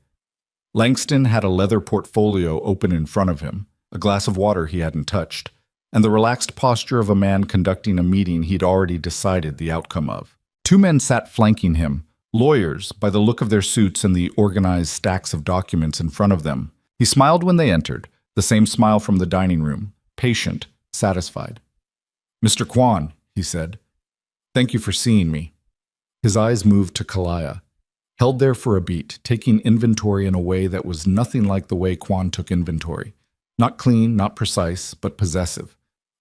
Langston had a leather portfolio open in front of him, a glass of water he hadn't touched, and the relaxed posture of a man conducting a meeting he'd already decided the outcome of. Two men sat flanking him, lawyers by the look of their suits and the organized stacks of documents in front of them. He smiled when they entered, the same smile from the dining room, patient, satisfied. "Mr. Kwan," he said, "thank you for seeing me." His eyes moved to Kalaya, held there for a beat, taking inventory in a way that was nothing like the way Kwan took inventory. Not clean, not precise, but possessive.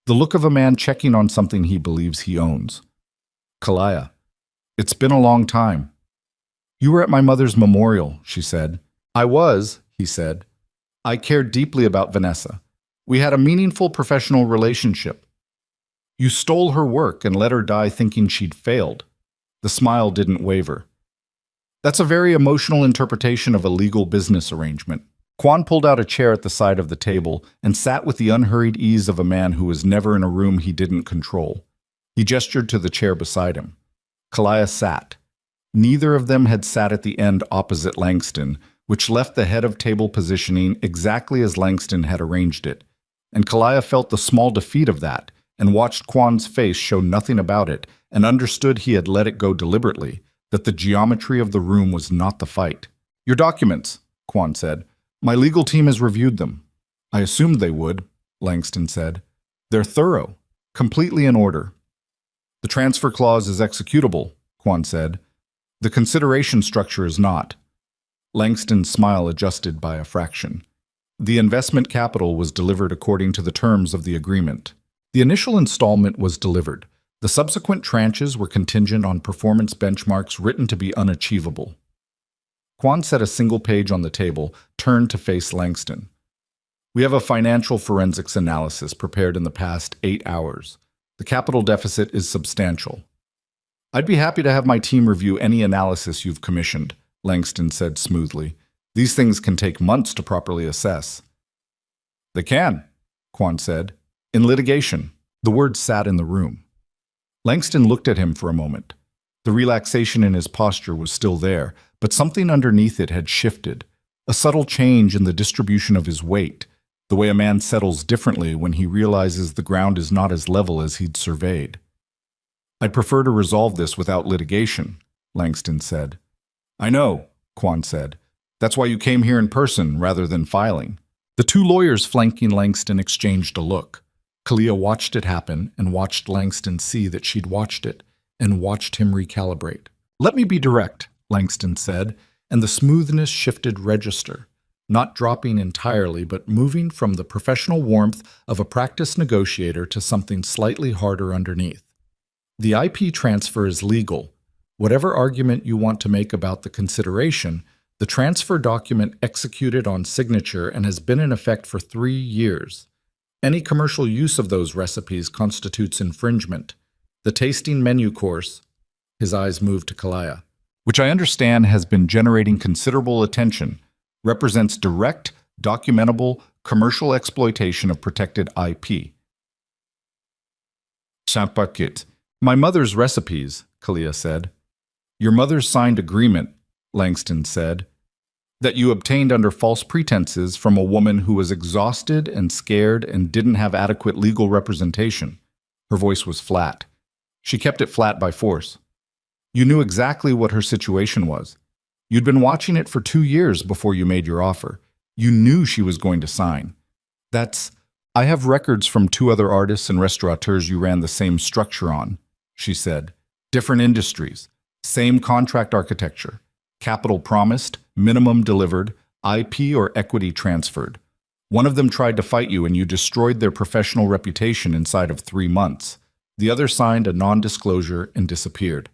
The look of a man checking on something he believes he owns. "Kalaya, it's been a long time." "You were at my mother's memorial," she said. "I was," he said. "I cared deeply about Vanessa. We had a meaningful professional relationship. You stole her work and let her die thinking she'd failed." The smile didn't waver. "That's a very emotional interpretation of a legal business arrangement." Kwan pulled out a chair at the side of the table and sat with the unhurried ease of a man who was never in a room he didn't control. He gestured to the chair beside him. Kalaya sat. Neither of them had sat at the end opposite Langston, which left the head of table positioning exactly as Langston had arranged it. And Kalaya felt the small defeat of that, and watched Kwan's face show nothing about it, and understood he had let it go deliberately, that the geometry of the room was not the fight. "Your documents," Kwan said. "My legal team has reviewed them." "I assumed they would," Langston said. "They're thorough, completely in order." "The transfer clause is executable," Kwan said. "The consideration structure is not." Langston's smile adjusted by a fraction. "The investment capital was delivered according to the terms of the agreement." The initial installment was delivered. The subsequent tranches were contingent on performance benchmarks written to be unachievable. Kwan set a single page on the table, turned to face Langston. "We have a financial forensics analysis prepared in the past 8 hours. The capital deficit is substantial." "I'd be happy to have my team review any analysis you've commissioned," Langston said smoothly. "These things can take months to properly assess." "They can," Kwan said. "In litigation." The words sat in the room. Langston looked at him for a moment. The relaxation in his posture was still there, but something underneath it had shifted. A subtle change in the distribution of his weight, the way a man settles differently when he realizes the ground is not as level as he'd surveyed. "I'd prefer to resolve this without litigation," Langston said. "I know," Kwan said. "That's why you came here in person rather than filing." The two lawyers flanking Langston exchanged a look. Kalia watched it happen and watched Langston see that she'd watched it and watched him recalibrate. "Let me be direct," Langston said, and the smoothness shifted register, not dropping entirely but moving from the professional warmth of a practiced negotiator to something slightly harder underneath. "The IP transfer is legal. Whatever argument you want to make about the consideration, the transfer document executed on signature and has been in effect for 3 years. Any commercial use of those recipes constitutes infringement. The tasting menu course," his eyes moved to Kalaya, "which I understand has been generating considerable attention, represents direct, documentable, commercial exploitation of protected IP. Champakit. "My mother's recipes," Kalia said. "Your mother's signed agreement," Langston said, "that you obtained under false pretenses from a woman who was exhausted and scared and didn't have adequate legal representation." Her voice was flat. She kept it flat by force. "You knew exactly what her situation was. You'd been watching it for 2 years before you made your offer. You knew she was going to sign. I have records from 2 other artists and restaurateurs you ran the same structure on," she said. "Different industries, same contract architecture. Capital promised, minimum delivered, IP or equity transferred. One of them tried to fight you and you destroyed their professional reputation inside of 3 months. The other signed a non-disclosure and disappeared."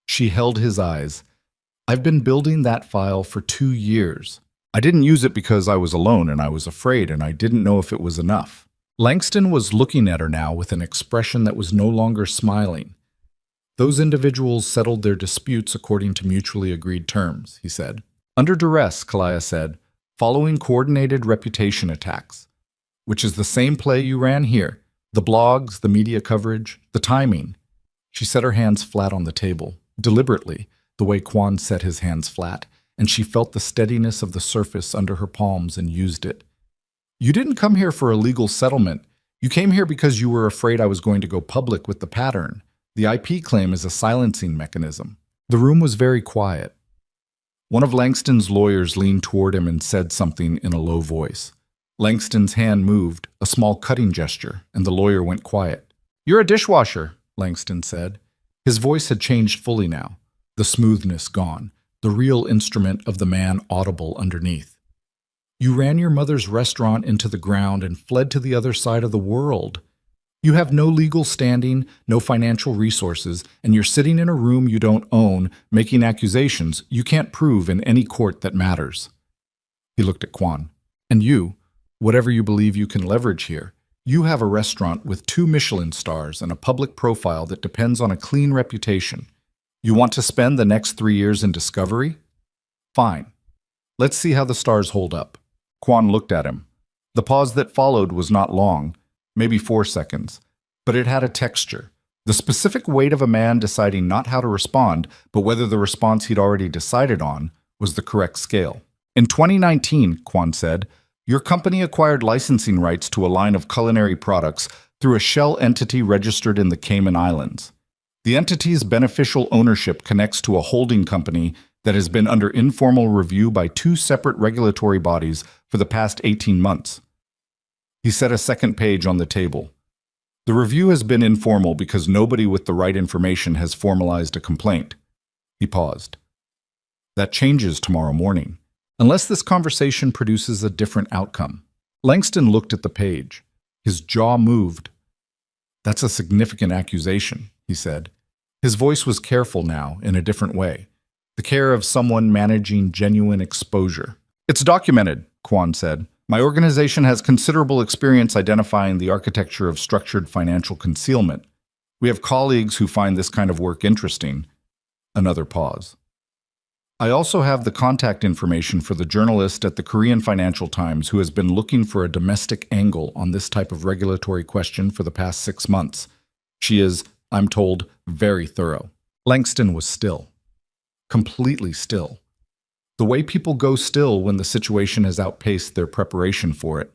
She held his eyes. "I've been building that file for 2 years. I didn't use it because I was alone and I was afraid and I didn't know if it was enough." Langston was looking at her now with an expression that was no longer smiling. "Those individuals settled their disputes according to mutually agreed terms," he said. "Under duress," Kalaya said, "following coordinated reputation attacks, which is the same play you ran here. The blogs, the media coverage, the timing." She set her hands flat on the table, deliberately, the way Kwan set his hands flat, and she felt the steadiness of the surface under her palms and used it. You didn't come here for a legal settlement. You came here because you were afraid I was going to go public with the pattern. The IP claim is a silencing mechanism. The room was very quiet. One of Langston's lawyers leaned toward him and said something in a low voice. Langston's hand moved, a small cutting gesture, and the lawyer went quiet. "You're a dishwasher," Langston said. His voice had changed fully now, the smoothness gone, the real instrument of the man audible underneath. "You ran your mother's restaurant into the ground and fled to the other side of the world. You have no legal standing, no financial resources, and you're sitting in a room you don't own, making accusations you can't prove in any court that matters." He looked at Quan. "And you, whatever you believe you can leverage here, you have a restaurant with 2 Michelin stars and a public profile that depends on a clean reputation. You want to spend the next 3 years in discovery? Fine. Let's see how the stars hold up." Quan looked at him. The pause that followed was not long, maybe 4 seconds, but it had a texture, the specific weight of a man deciding not how to respond, but whether the response he'd already decided on was the correct scale. "In 2019, Quan said, your company acquired licensing rights to a line of culinary products through a shell entity registered in the Cayman Islands. The entity's beneficial ownership connects to a holding company that has been under informal review by 2 separate regulatory bodies for the past 18 months. He set a second page on the table. "The review has been informal because nobody with the right information has formalized a complaint." He paused. "That changes tomorrow morning, unless this conversation produces a different outcome." Langston looked at the page. His jaw moved. "That's a significant accusation," he said. His voice was careful now, in a different way. The care of someone managing genuine exposure. "It's documented," Quan said. "My organization has considerable experience identifying the architecture of structured financial concealment. We have colleagues who find this kind of work interesting." Another pause. "I also have the contact information for the journalist at the Korean Financial Times who has been looking for a domestic angle on this type of regulatory question for the past 6 months. She is, I'm told, very thorough." Langston was still. Completely still. The way people go still when the situation has outpaced their preparation for it.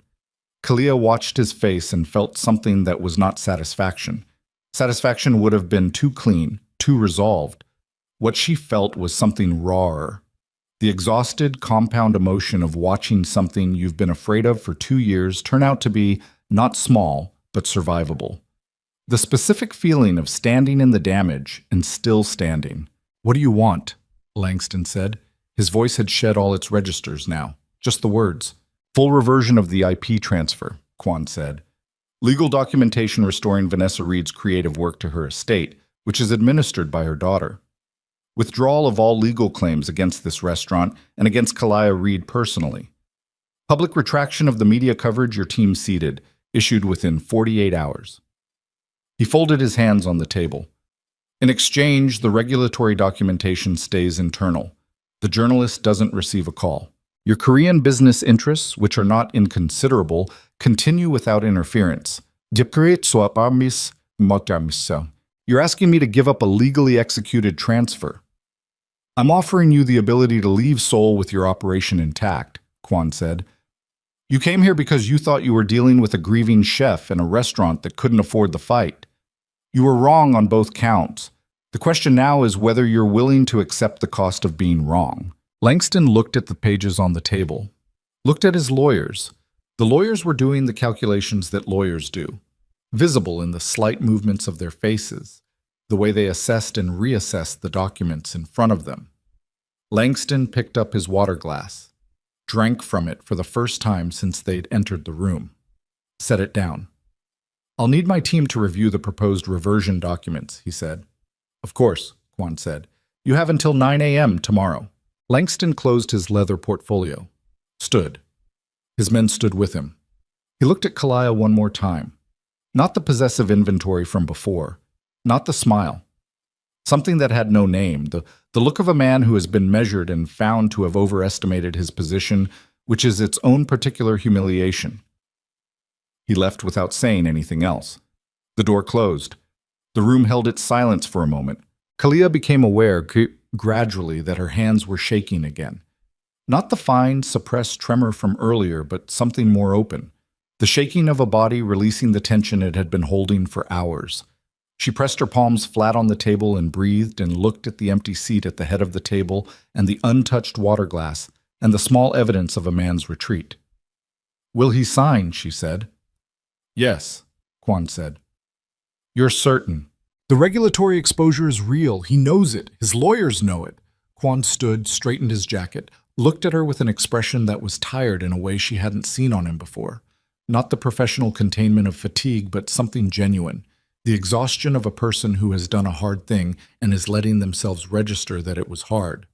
Kalia watched his face and felt something that was not satisfaction. Satisfaction would have been too clean, too resolved. What she felt was something rawer. The exhausted, compound emotion of watching something you've been afraid of for 2 years turn out to be not small, but survivable. The specific feeling of standing in the damage and still standing. "What do you want?" Langston said. His voice had shed all its registers now, just the words. "Full reversion of the IP transfer," Quan said. "Legal documentation restoring Vanessa Reed's creative work to her estate, which is administered by her daughter. Withdrawal of all legal claims against this restaurant and against Kalia Reed personally. Public retraction of the media coverage your team ceded, issued within 48 hours. He folded his hands on the table. "In exchange, the regulatory documentation stays internal. The journalist doesn't receive a call. Your Korean business interests, which are not inconsiderable, continue without interference. You're asking me to give up a legally executed transfer. I'm offering you the ability to leave Seoul with your operation intact," Quan said. "You came here because you thought you were dealing with a grieving chef in a restaurant that couldn't afford the fight. You were wrong on both counts. The question now is whether you're willing to accept the cost of being wrong." Langston looked at the pages on the table, looked at his lawyers. The lawyers were doing the calculations that lawyers do, visible in the slight movements of their faces, the way they assessed and reassessed the documents in front of them. Langston picked up his water glass, drank from it for the first time since they'd entered the room, set it down. "I'll need my team to review the proposed reversion documents," he said. "Of course," Quan said. "You have until 9 a.m. tomorrow." Langston closed his leather portfolio, stood. His men stood with him. He looked at Kalia one more time. Not the possessive inventory from before, not the smile. Something that had no name, the look of a man who has been measured and found to have overestimated his position, which is its own particular humiliation. He left without saying anything else. The door closed. The room held its silence for a moment. Kalia became aware gradually that her hands were shaking again. Not the fine, suppressed tremor from earlier, but something more open. The shaking of a body releasing the tension it had been holding for hours. She pressed her palms flat on the table and breathed and looked at the empty seat at the head of the table and the untouched water glass and the small evidence of a man's retreat. "Will he sign?" she said. "Yes," Quan said. "You're certain?" "The regulatory exposure is real. He knows it. His lawyers know it." Quan stood, straightened his jacket, looked at her with an expression that was tired in a way she hadn't seen on him before. Not the professional containment of fatigue, but something genuine. The exhaustion of a person who has done a hard thing and is letting themselves register that it was hard.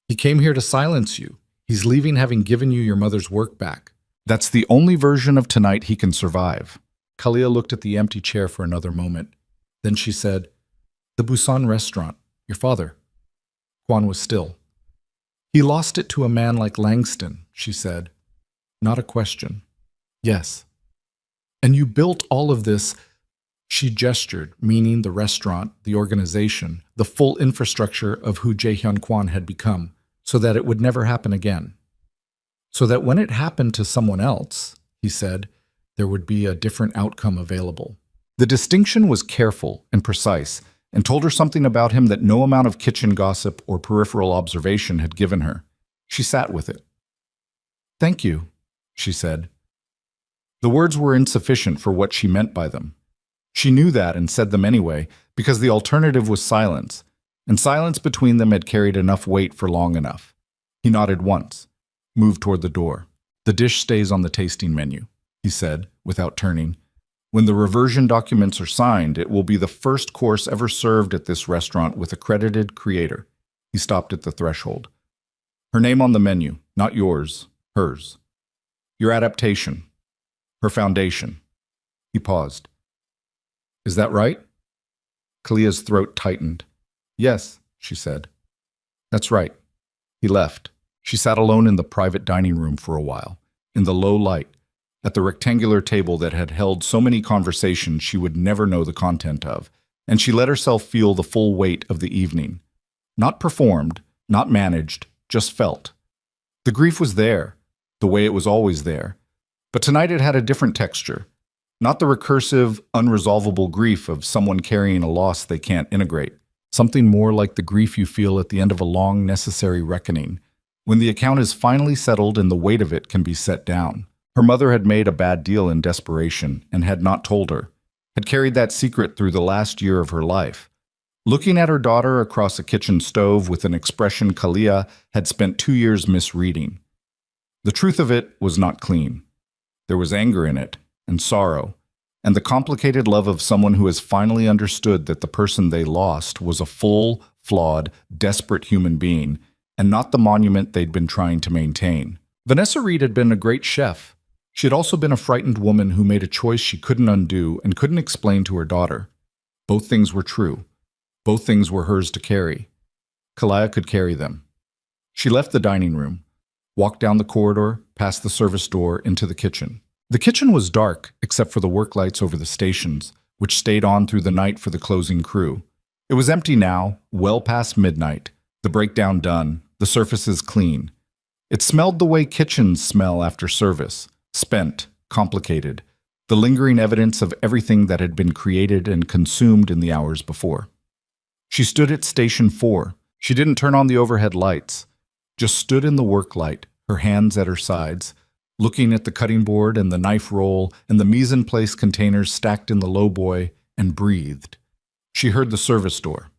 "He came here to silence you. He's leaving having given you your mother's work back. That's the only version of tonight he can survive." Kalia looked at the empty chair for another moment. Then she said, "The Busan restaurant. Your father." Quan was still. "He lost it to a man like Langston," she said. Not a question. "Yes." "And you built all of this," she gestured, meaning the restaurant, the organization, the full infrastructure of who Jaehyun Kwan had become, so that it would never happen again. "So that when it happened to someone else," he said, "there would be a different outcome available." The distinction was careful and precise, and told her something about him that no amount of kitchen gossip or peripheral observation had given her. She sat with it. "Thank you," she said. The words were insufficient for what she meant by them. She knew that and said them anyway, because the alternative was silence, and silence between them had carried enough weight for long enough. He nodded once, moved toward the door. "The dish stays on the tasting menu," he said, without turning. "When the reversion documents are signed, it will be the first course ever served at this restaurant with accredited creator." He stopped at the threshold. "Her name on the menu, not yours, hers. Your adaptation, her foundation." He paused. "Is that right?" Kalia's throat tightened. "Yes," she said. "That's right." He left. She sat alone in the private dining room for a while, in the low light, at the rectangular table that had held so many conversations she would never know the content of, and she let herself feel the full weight of the evening. Not performed, not managed, just felt. The grief was there, the way it was always there, but tonight it had a different texture. Not the recursive, unresolvable grief of someone carrying a loss they can't integrate. Something more like the grief you feel at the end of a long, necessary reckoning, when the account is finally settled and the weight of it can be set down. Her mother had made a bad deal in desperation and had not told her, had carried that secret through the last year of her life. Looking at her daughter across a kitchen stove with an expression Kalia had spent 2 years misreading. The truth of it was not clean. There was anger in it, and sorrow, and the complicated love of someone who has finally understood that the person they lost was a full, flawed, desperate human being, and not the monument they'd been trying to maintain. Vanessa Reed had been a great chef. She had also been a frightened woman who made a choice she couldn't undo and couldn't explain to her daughter. Both things were true. Both things were hers to carry. Kalia could carry them. She left the dining room, walked down the corridor, past the service door, into the kitchen. The kitchen was dark, except for the work lights over the stations, which stayed on through the night for the closing crew. It was empty now, well past midnight, the breakdown done, the surfaces clean. It smelled the way kitchens smell after service. Spent, complicated, the lingering evidence of everything that had been created and consumed in the hours before. She stood at Station 4. She didn't turn on the overhead lights, just stood in the work light, her hands at her sides, looking at the cutting board and the knife roll and the mise-en-place containers stacked in the lowboy, and breathed. She heard the service door.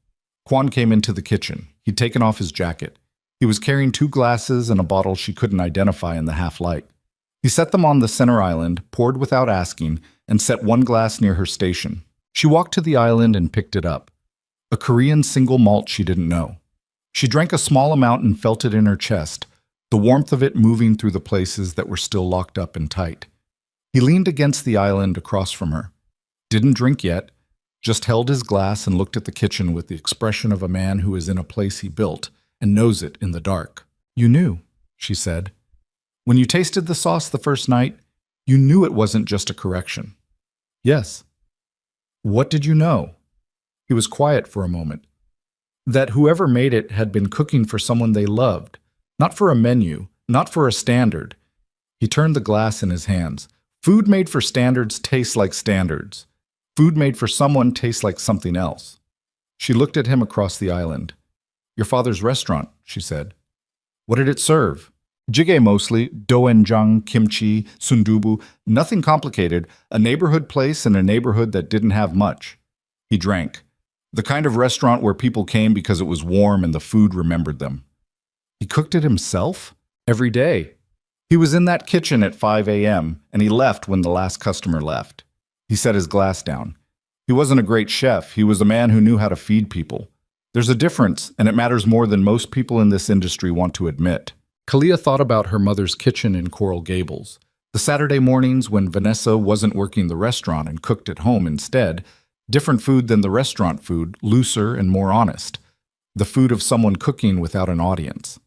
Kwan came into the kitchen. He'd taken off his jacket. He was carrying 2 glasses and a bottle she couldn't identify in the half-light. He set them on the center island, poured without asking, and set 1 glass near her station. She walked to the island and picked it up. A Korean single malt she didn't know. She drank a small amount and felt it in her chest, the warmth of it moving through the places that were still locked up and tight. He leaned against the island across from her. Didn't drink yet, just held his glass and looked at the kitchen with the expression of a man who is in a place he built and knows it in the dark. "You knew," she said. "When you tasted the sauce the first night, you knew it wasn't just a correction." "Yes." "What did you know?" He was quiet for a moment. "That whoever made it had been cooking for someone they loved, Not for a menu, not for a standard. He turned the glass in his hands. Food made for standards tastes like standards. Food made for someone tastes like something else. She looked at him across the island. Your father's restaurant, she said. What did it serve? Jjigae mostly, doenjang, kimchi, sundubu, nothing complicated, a neighborhood place in a neighborhood that didn't have much. He drank. The kind of restaurant where people came because it was warm and the food remembered them. He cooked it himself? Every day. He was in that kitchen at 5 a.m., and he left when the last customer left. He set his glass down. He wasn't a great chef. He was a man who knew how to feed people. There's a difference, and it matters more than most people in this industry want to admit. Kalia thought about her mother's kitchen in Coral Gables. The Saturday mornings when Vanessa wasn't working the restaurant and cooked at home instead, different food than the restaurant food, looser and more honest. The food of someone cooking without an audience.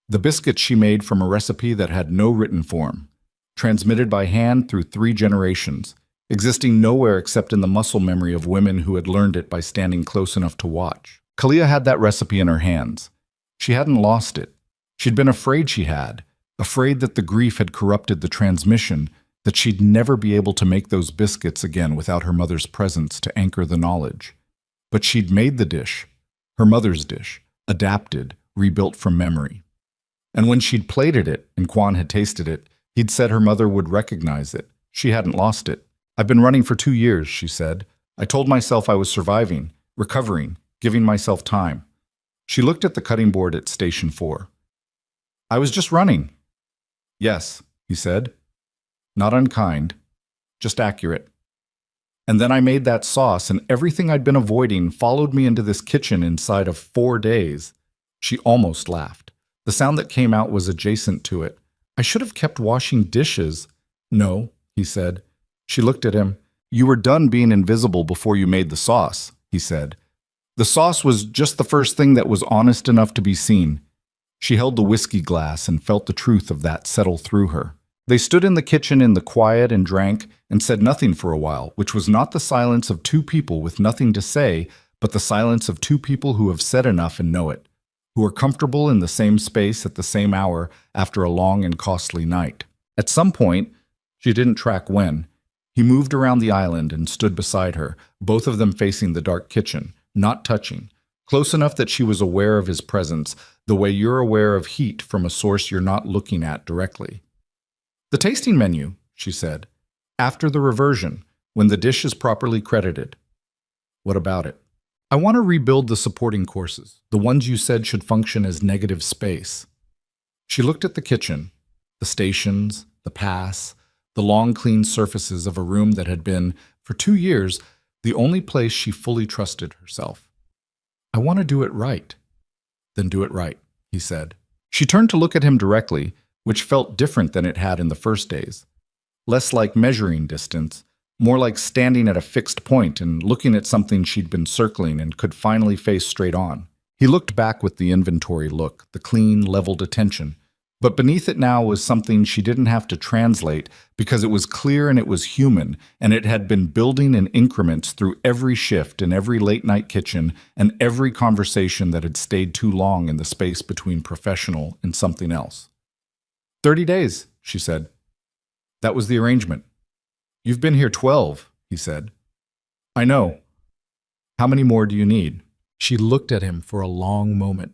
The biscuits she made from a recipe that had no written form, transmitted by hand through 3 generations, existing nowhere except in the muscle memory of women who had learned it by standing close enough to watch. Kalia had that recipe in her hands. She hadn't lost it. She'd been afraid she had, afraid that the grief had corrupted the transmission, that she'd never be able to make those biscuits again without her mother's presence to anchor the knowledge. But she'd made the dish, her mother's dish, adapted, rebuilt from memory. And when she'd plated it and Quan had tasted it, he'd said her mother would recognize it. She hadn't lost it. I've been running for 2 years, she said. I told myself I was surviving, recovering, giving myself time. She looked at the cutting board at Station 4. I was just running. Yes, he said. Not unkind, just accurate. And then I made that sauce, and everything I'd been avoiding followed me into this kitchen inside of 4 days. She almost laughed. The sound that came out was adjacent to it. I should have kept washing dishes. No, he said. She looked at him. You were done being invisible before you made the sauce, he said. The sauce was just the first thing that was honest enough to be seen. She held the whiskey glass and felt the truth of that settle through her. They stood in the kitchen in the quiet and drank and said nothing for a while, which was not the silence of 2 people with nothing to say, but the silence of 2 people who have said enough and know it, who are comfortable in the same space at the same hour after a long and costly night. At some point, she didn't track when, he moved around the island and stood beside her, both of them facing the dark kitchen, not touching, close enough that she was aware of his presence, the way you're aware of heat from a source you're not looking at directly. The tasting menu, she said, after the reversion, when the dish is properly credited. What about it? I want to rebuild the supporting courses, the ones you said should function as negative space. She looked at the kitchen, the stations, the pass, the long clean surfaces of a room that had been, for 2 years, the only place she fully trusted herself. I want to do it right. Then do it right, he said. She turned to look at him directly, which felt different than it had in the first days. Less like measuring distance, more like standing at a fixed point and looking at something she'd been circling and could finally face straight on. He looked back with the inventory look, the clean, leveled attention. But beneath it now was something she didn't have to translate because it was clear and it was human, and it had been building in increments through every shift in every late-night kitchen and every conversation that had stayed too long in the space between professional and something else. 30 days, she said. That was the arrangement. You've been here 12, he said. I know. How many more do you need? She looked at him for a long moment.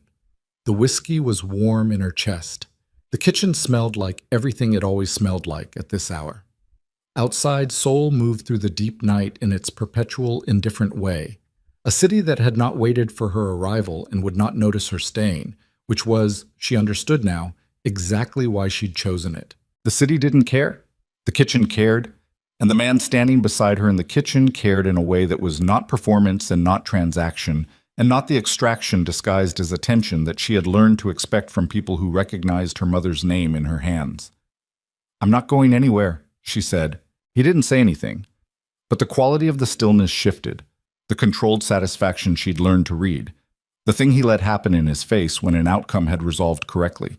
The whiskey was warm in her chest. The kitchen smelled like everything it always smelled like at this hour. Outside, Seoul moved through the deep night in its perpetual, indifferent way. A city that had not waited for her arrival and would not notice her staying, which was, she understood now, exactly why she'd chosen it. The city didn't care. The kitchen cared. And the man standing beside her in the kitchen cared in a way that was not performance and not transaction, and not the extraction disguised as attention that she had learned to expect from people who recognized her mother's name in her hands. I'm not going anywhere, she said. He didn't say anything. But the quality of the stillness shifted, the controlled satisfaction she'd learned to read, the thing he let happen in his face when an outcome had resolved correctly.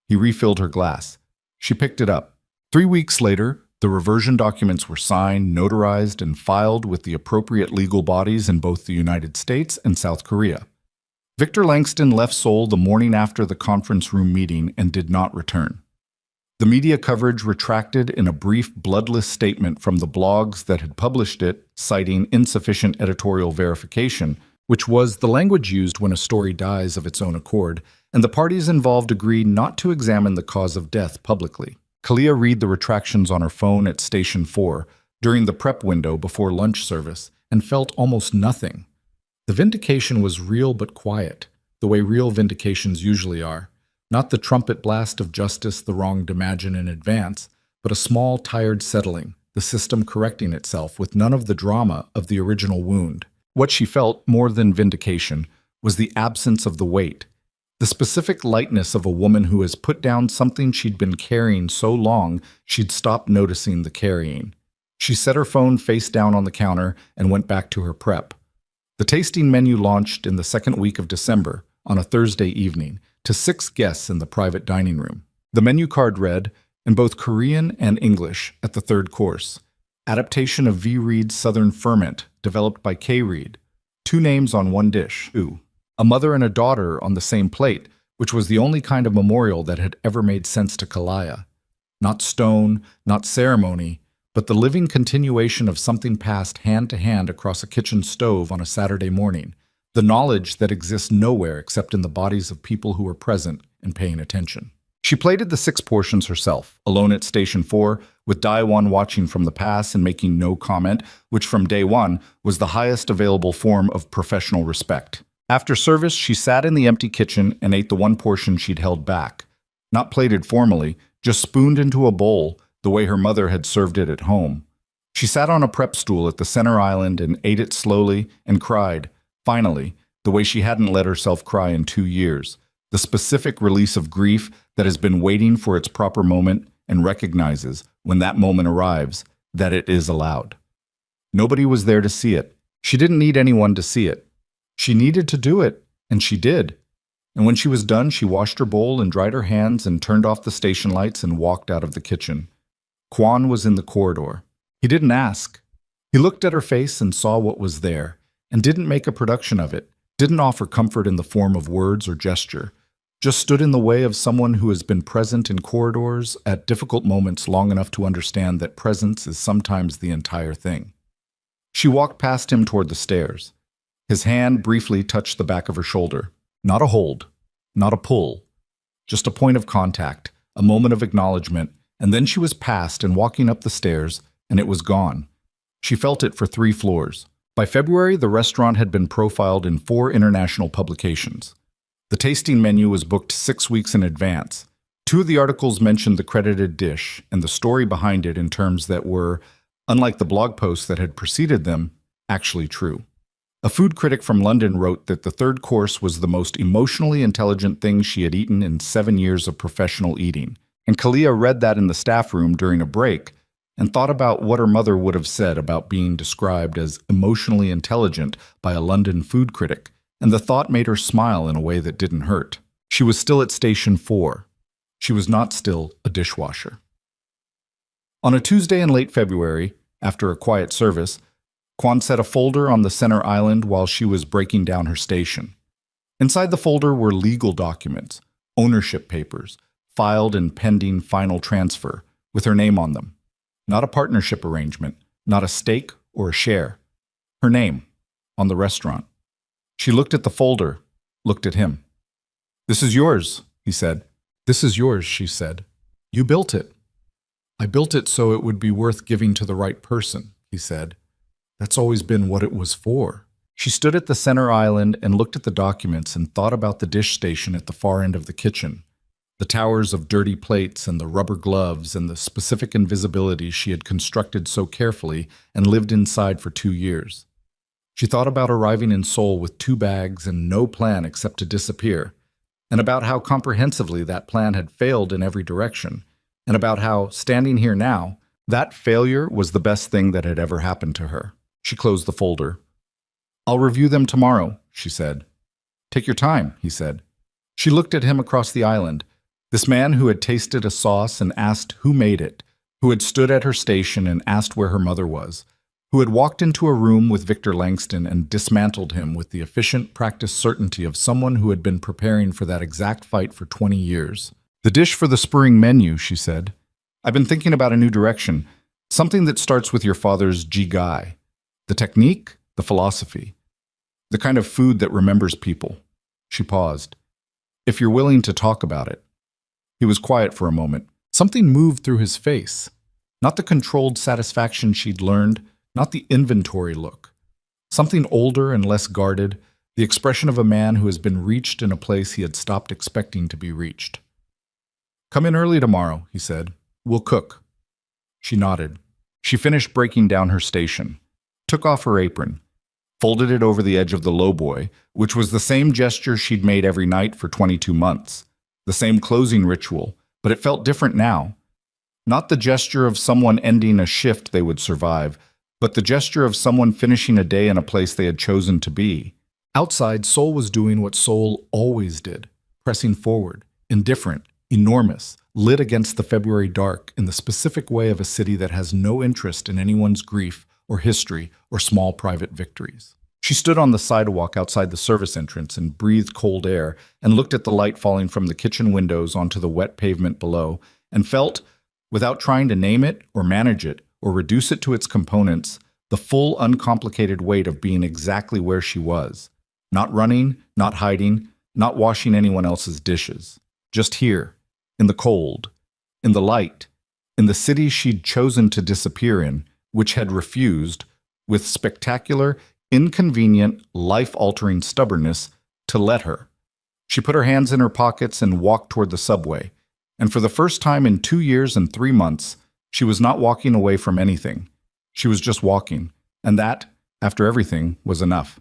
He refilled her glass. She picked it up. 3 weeks later, the reversion documents were signed, notarized, and filed with the appropriate legal bodies in both the United States and South Korea. Victor Langston left Seoul the morning after the conference room meeting and did not return. The media coverage retracted in a brief, bloodless statement from the blogs that had published it, citing insufficient editorial verification, which was the language used when a story dies of its own accord, and the parties involved agreed not to examine the cause of death publicly. Kalia read the retractions on her phone at Station 4 during the prep window before lunch service and felt almost nothing. The vindication was real but quiet, the way real vindications usually are. Not the trumpet blast of justice the wronged imagine in advance, but a small, tired settling, the system correcting itself with none of the drama of the original wound. What she felt, more than vindication, was the absence of the weight, the specific lightness of a woman who has put down something she'd been carrying so long she'd stopped noticing the carrying. She set her phone face down on the counter and went back to her prep. The tasting menu launched in the second week of December, on a Thursday evening, to 6 guests in the private dining room. The menu card read, in both Korean and English, at the third course, adaptation of V. Reed's Southern Ferment, developed by K. Reed. 2 names on 1 dish. Ooh. A mother and a daughter on the same plate, which was the only kind of memorial that had ever made sense to Kalaya. Not stone, not ceremony, but the living continuation of something passed hand to hand across a kitchen stove on a Saturday morning, the knowledge that exists nowhere except in the bodies of people who were present and paying attention. She plated the 6 portions herself, alone at Station 4, with Daewon watching from the pass and making no comment, which from day one was the highest available form of professional respect. After service, she sat in the empty kitchen and ate the 1 portion she'd held back. Not plated formally, just spooned into a bowl, the way her mother had served it at home. She sat on a prep stool at the center island and ate it slowly and cried, finally, the way she hadn't let herself cry in 2 years, the specific release of grief that has been waiting for its proper moment and recognizes, when that moment arrives, that it is allowed. Nobody was there to see it. She didn't need anyone to see it. She needed to do it, and she did. And when she was done, she washed her bowl and dried her hands and turned off the station lights and walked out of the kitchen. Kwon was in the corridor. He didn't ask. He looked at her face and saw what was there, and didn't make a production of it, didn't offer comfort in the form of words or gesture, just stood in the way of someone who has been present in corridors at difficult moments long enough to understand that presence is sometimes the entire thing. She walked past him toward the stairs. His hand briefly touched the back of her shoulder. Not a hold, not a pull, just a point of contact, a moment of acknowledgement, and then she was past and walking up the stairs, and it was gone. She felt it for 3 floors. By February, the restaurant had been profiled in 4 international publications. The tasting menu was booked 6 weeks in advance. 2 of the articles mentioned the credited dish and the story behind it in terms that were, unlike the blog posts that had preceded them, actually true. A food critic from London wrote that the 3rd course was the most emotionally intelligent thing she had eaten in 7 years of professional eating. And Kalia read that in the staff room during a break and thought about what her mother would have said about being described as emotionally intelligent by a London food critic, and the thought made her smile in a way that didn't hurt. She was still at Station 4. She was not still a dishwasher. On a Tuesday in late February, after a quiet service, Kwon set a folder on the center island while she was breaking down her station. Inside the folder were legal documents, ownership papers, filed and pending final transfer, with her name on them. Not a partnership arrangement, not a stake or a share. Her name, on the restaurant. She looked at the folder, looked at him. "This is yours," he said. "This is yours," she said. "You built it." "I built it so it would be worth giving to the right person," he said. "That's always been what it was for." She stood at the center island and looked at the documents and thought about the dish station at the far end of the kitchen. The towers of dirty plates and the rubber gloves and the specific invisibility she had constructed so carefully and lived inside for 2 years. She thought about arriving in Seoul with 2 bags and no plan except to disappear, and about how comprehensively that plan had failed in every direction, and about how, standing here now, that failure was the best thing that had ever happened to her. She closed the folder. "I'll review them tomorrow," she said. "Take your time," he said. She looked at him across the island. This man who had tasted a sauce and asked who made it, who had stood at her station and asked where her mother was, who had walked into a room with Victor Langston and dismantled him with the efficient, practiced certainty of someone who had been preparing for that exact fight for 20 years. "The dish for the spring menu," she said. "I've been thinking about a new direction, something that starts with your father's jigai. The technique, the philosophy, the kind of food that remembers people." She paused. "If you're willing to talk about it." He was quiet for a moment. Something moved through his face. Not the controlled satisfaction she'd learned, not the inventory look. Something older and less guarded, the expression of a man who has been reached in a place he had stopped expecting to be reached. "Come in early tomorrow," he said. "We'll cook." She nodded. She finished breaking down her station, took off her apron, folded it over the edge of the lowboy, which was the same gesture she'd made every night for 22 months, the same closing ritual, but it felt different now. Not the gesture of someone ending a shift they would survive, but the gesture of someone finishing a day in a place they had chosen to be. Outside, Soul was doing what Soul always did, pressing forward, indifferent, enormous, lit against the February dark in the specific way of a city that has no interest in anyone's grief or history or small private victories. She stood on the sidewalk outside the service entrance and breathed cold air and looked at the light falling from the kitchen windows onto the wet pavement below and felt, without trying to name it or manage it or reduce it to its components, the full uncomplicated weight of being exactly where she was. Not running, not hiding, not washing anyone else's dishes. Just here, in the cold, in the light, in the city she'd chosen to disappear in, which had refused, with spectacular, inconvenient, life-altering stubbornness, to let her. She put her hands in her pockets and walked toward the subway. And for the first time in 2 years and 3 months, she was not walking away from anything. She was just walking. And that, after everything, was enough.